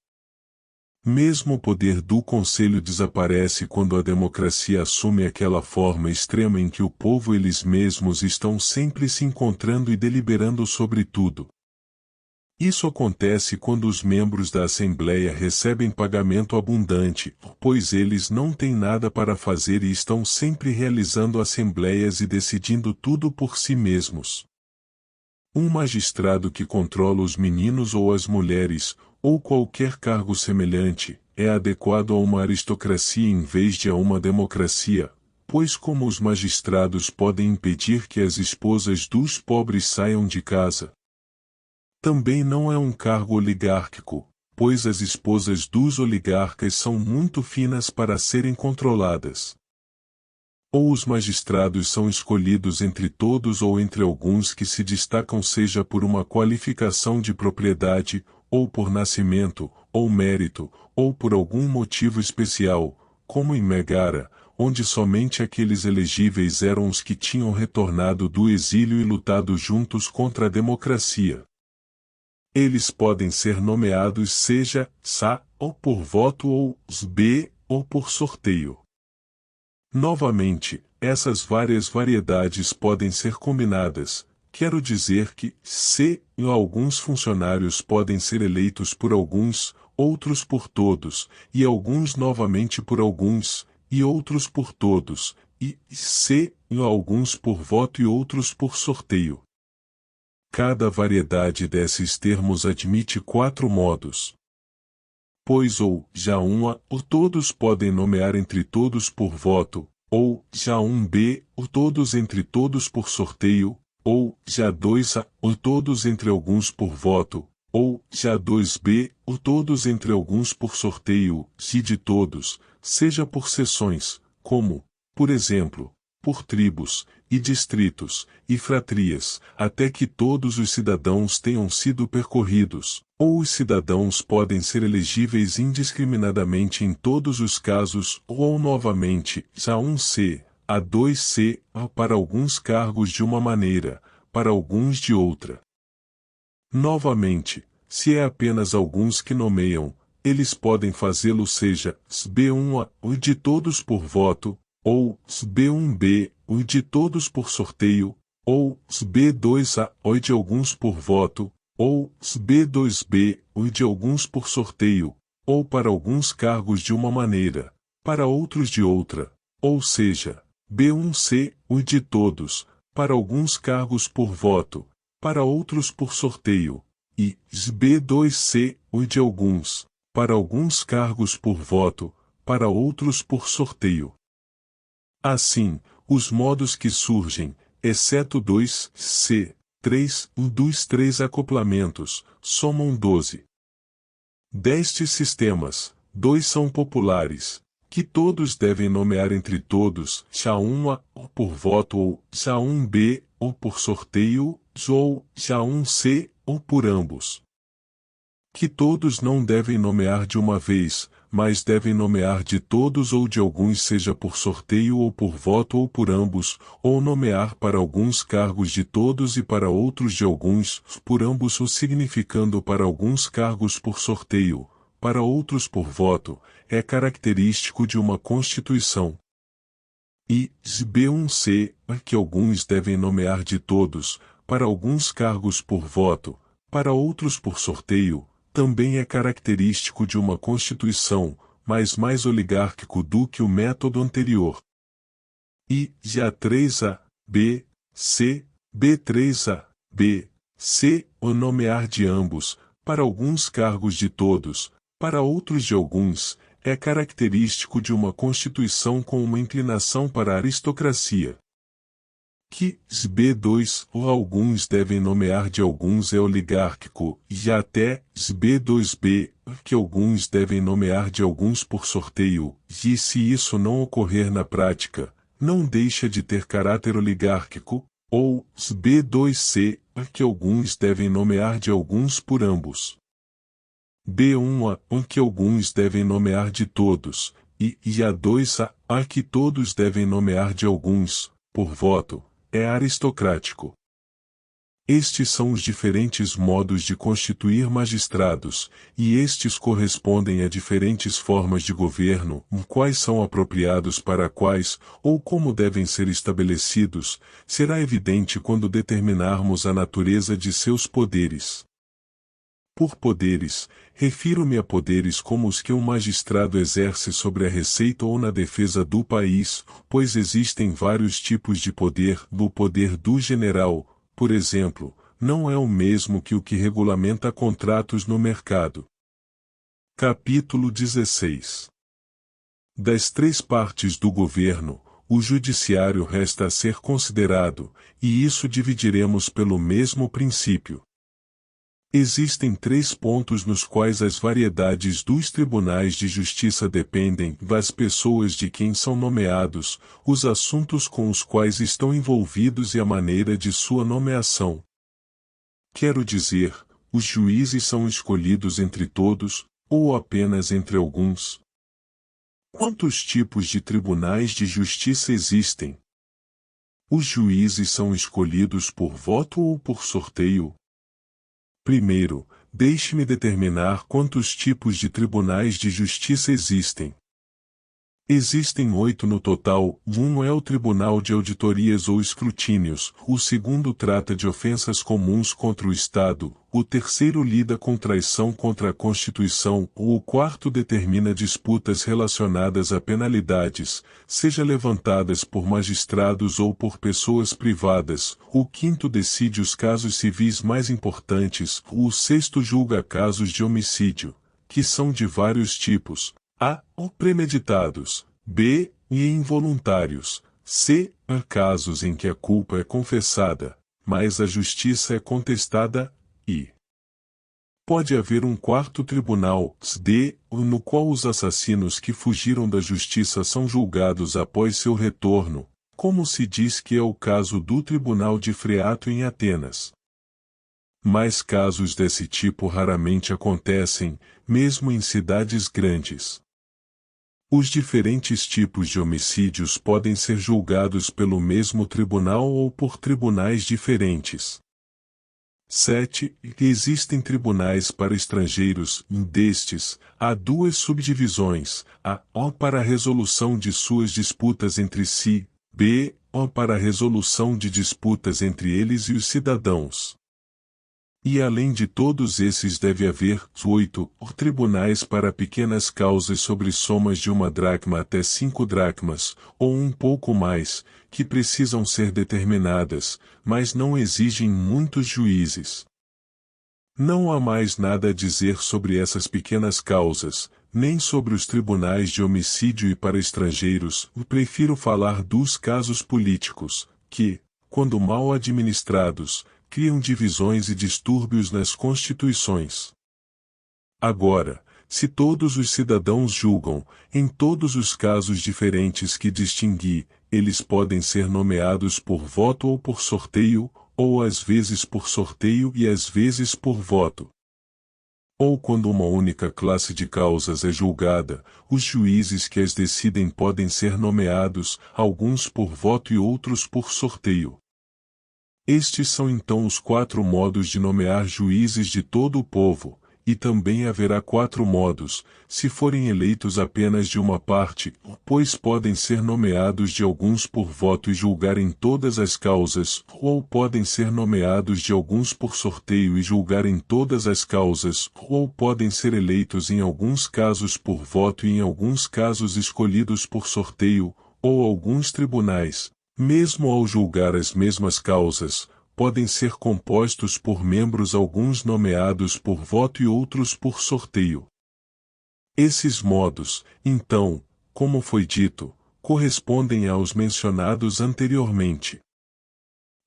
Mesmo o poder do Conselho desaparece quando a democracia assume aquela forma extrema em que o povo eles mesmos estão sempre se encontrando e deliberando sobre tudo. Isso acontece quando os membros da Assembleia recebem pagamento abundante, pois eles não têm nada para fazer e estão sempre realizando assembleias e decidindo tudo por si mesmos. Um magistrado que controla os meninos ou as mulheres, ou qualquer cargo semelhante, é adequado a uma aristocracia em vez de a uma democracia, pois como os magistrados podem impedir que as esposas dos pobres saiam de casa? Também não é um cargo oligárquico, pois as esposas dos oligarcas são muito finas para serem controladas. Ou os magistrados são escolhidos entre todos ou entre alguns que se destacam seja por uma qualificação de propriedade, ou por nascimento, ou mérito, ou por algum motivo especial, como em Megara, onde somente aqueles elegíveis eram os que tinham retornado do exílio e lutado juntos contra a democracia. Eles podem ser nomeados seja sa, ou por voto ou b, ou por sorteio. Novamente, essas várias variedades podem ser combinadas, quero dizer que, se, alguns funcionários podem ser eleitos por alguns, outros por todos, e alguns novamente por alguns, e outros por todos, e, se, alguns por voto e outros por sorteio. Cada variedade desses termos admite 4 modos. Pois ou, já uma, ou todos podem nomear entre todos por voto, ou, já um b, ou todos entre todos por sorteio, ou, já 2a, ou todos entre alguns por voto, ou, já 2b, ou todos entre alguns por sorteio, se de todos, seja por seções, como, por exemplo, por tribos, e distritos, e fratrias, até que todos os cidadãos tenham sido percorridos, ou os cidadãos podem ser elegíveis indiscriminadamente em todos os casos, ou novamente, a 1c, a 2c, para alguns cargos de uma maneira, para alguns de outra. Novamente, se é apenas alguns que nomeiam, eles podem fazê-lo seja b1a, ou de todos por voto, ou b1b, ou de todos por sorteio, ou b2a, ou de alguns por voto, ou b2b, ou de alguns por sorteio, ou para alguns cargos de uma maneira, para outros de outra, ou seja, b1c, ou de todos, para alguns cargos por voto, para outros por sorteio, e b2c, ou de alguns, para alguns cargos por voto, para outros por sorteio. Assim, os modos que surgem, exceto 2c, 3, dos 3 acoplamentos, somam 12. Destes sistemas, 2 são populares, que todos devem nomear entre todos, já 1a, ou por voto ou já 1b, ou por sorteio, ou já 1c, ou por ambos. Que todos não devem nomear de uma vez, mas devem nomear de todos ou de alguns seja por sorteio ou por voto ou por ambos, ou nomear para alguns cargos de todos e para outros de alguns, por ambos ou significando para alguns cargos por sorteio, para outros por voto, é característico de uma Constituição. E, b1c, que alguns devem nomear de todos, para alguns cargos por voto, para outros por sorteio, também é característico de uma Constituição, mas mais oligárquico do que o método anterior. E, já 3a, b, c, b3a, b, c, o nomear de ambos, para alguns cargos de todos, para outros de alguns, é característico de uma Constituição com uma inclinação para a aristocracia. Que b2 ou alguns devem nomear de alguns é oligárquico, e até b2b, que alguns devem nomear de alguns por sorteio, e se isso não ocorrer na prática, não deixa de ter caráter oligárquico, ou B2C, que alguns devem nomear de alguns por ambos. B1A, que alguns devem nomear de todos, e A2A, que todos devem nomear de alguns, por voto, é aristocrático. Estes são os diferentes modos de constituir magistrados, e estes correspondem a diferentes formas de governo, quais são apropriados para quais, ou como devem ser estabelecidos, será evidente quando determinarmos a natureza de seus poderes. Por poderes, refiro-me a poderes como os que um magistrado exerce sobre a receita ou na defesa do país, pois existem vários tipos de poder. O poder do general, por exemplo, não é o mesmo que o que regulamenta contratos no mercado. Capítulo 16. Das três partes do governo, o judiciário resta a ser considerado, e isso dividiremos pelo mesmo princípio. Existem 3 pontos nos quais as variedades dos tribunais de justiça dependem das pessoas de quem são nomeados, os assuntos com os quais estão envolvidos e a maneira de sua nomeação. Quero dizer, os juízes são escolhidos entre todos, ou apenas entre alguns? Quantos tipos de tribunais de justiça existem? Os juízes são escolhidos por voto ou por sorteio? Primeiro, deixe-me determinar quantos tipos de tribunais de justiça existem. Existem 8 no total. Um é o Tribunal de Auditorias ou Escrutínios, o segundo trata de ofensas comuns contra o Estado, o terceiro lida com traição contra a Constituição, o quarto determina disputas relacionadas a penalidades, seja levantadas por magistrados ou por pessoas privadas, o quinto decide os casos civis mais importantes, o sexto julga casos de homicídio, que são de vários tipos. A. Premeditados. B. E involuntários. C. Casos em que a culpa é confessada, mas a justiça é contestada. E. Pode haver um quarto tribunal, D, no qual os assassinos que fugiram da justiça são julgados após seu retorno, como se diz que é o caso do Tribunal de Freato em Atenas. Mas casos desse tipo raramente acontecem, mesmo em cidades grandes. Os diferentes tipos de homicídios podem ser julgados pelo mesmo tribunal ou por tribunais diferentes. 7. Existem tribunais para estrangeiros. Destes, há 2 subdivisões: A. Para a resolução de suas disputas entre si, B. Para a resolução de disputas entre eles e os cidadãos. E além de todos esses deve haver 8 tribunais para pequenas causas sobre somas de 1 dracma até 5 dracmas, ou um pouco mais, que precisam ser determinadas, mas não exigem muitos juízes. Não há mais nada a dizer sobre essas pequenas causas, nem sobre os tribunais de homicídio e para estrangeiros. Prefiro falar dos casos políticos, que, quando mal administrados, criam divisões e distúrbios nas constituições. Agora, se todos os cidadãos julgam, em todos os casos diferentes que distingui, eles podem ser nomeados por voto ou por sorteio, ou às vezes por sorteio e às vezes por voto. Ou quando uma única classe de causas é julgada, os juízes que as decidem podem ser nomeados, alguns por voto e outros por sorteio. Estes são então os 4 modos de nomear juízes de todo o povo, e também haverá 4 modos, se forem eleitos apenas de uma parte, pois podem ser nomeados de alguns por voto e julgar em todas as causas, ou podem ser nomeados de alguns por sorteio e julgar em todas as causas, ou podem ser eleitos em alguns casos por voto e em alguns casos escolhidos por sorteio, ou alguns tribunais, mesmo ao julgar as mesmas causas, podem ser compostos por membros alguns nomeados por voto e outros por sorteio. Esses modos, então, como foi dito, correspondem aos mencionados anteriormente.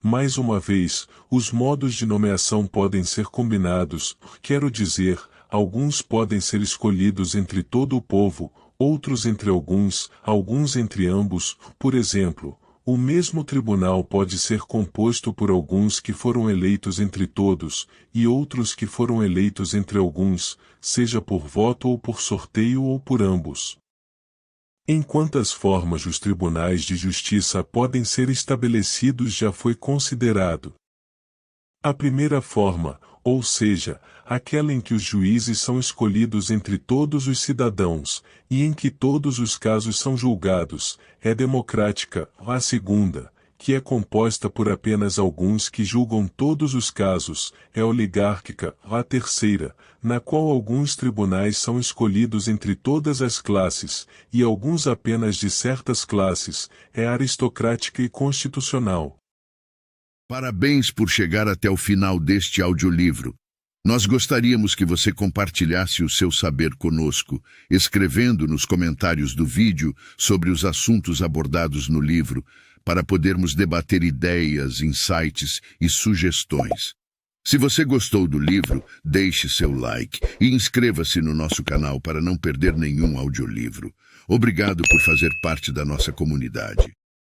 Mais uma vez, os modos de nomeação podem ser combinados, quero dizer, alguns podem ser escolhidos entre todo o povo, outros entre alguns, alguns entre ambos. Por exemplo, o mesmo tribunal pode ser composto por alguns que foram eleitos entre todos, e outros que foram eleitos entre alguns, seja por voto ou por sorteio ou por ambos. Em quantas formas os tribunais de justiça podem ser estabelecidos já foi considerado. A primeira forma, ou seja, aquela em que os juízes são escolhidos entre todos os cidadãos, e em que todos os casos são julgados, é democrática. A segunda, que é composta por apenas alguns que julgam todos os casos, é oligárquica. A terceira, na qual alguns tribunais são escolhidos entre todas as classes, e alguns apenas de certas classes, é aristocrática e constitucional. Parabéns por chegar até o final deste audiolivro. Nós gostaríamos que você compartilhasse o seu saber conosco, escrevendo nos comentários do vídeo sobre os assuntos abordados no livro, para podermos debater ideias, insights e sugestões. Se você gostou do livro, deixe seu like e inscreva-se no nosso canal para não perder nenhum audiolivro. Obrigado por fazer parte da nossa comunidade.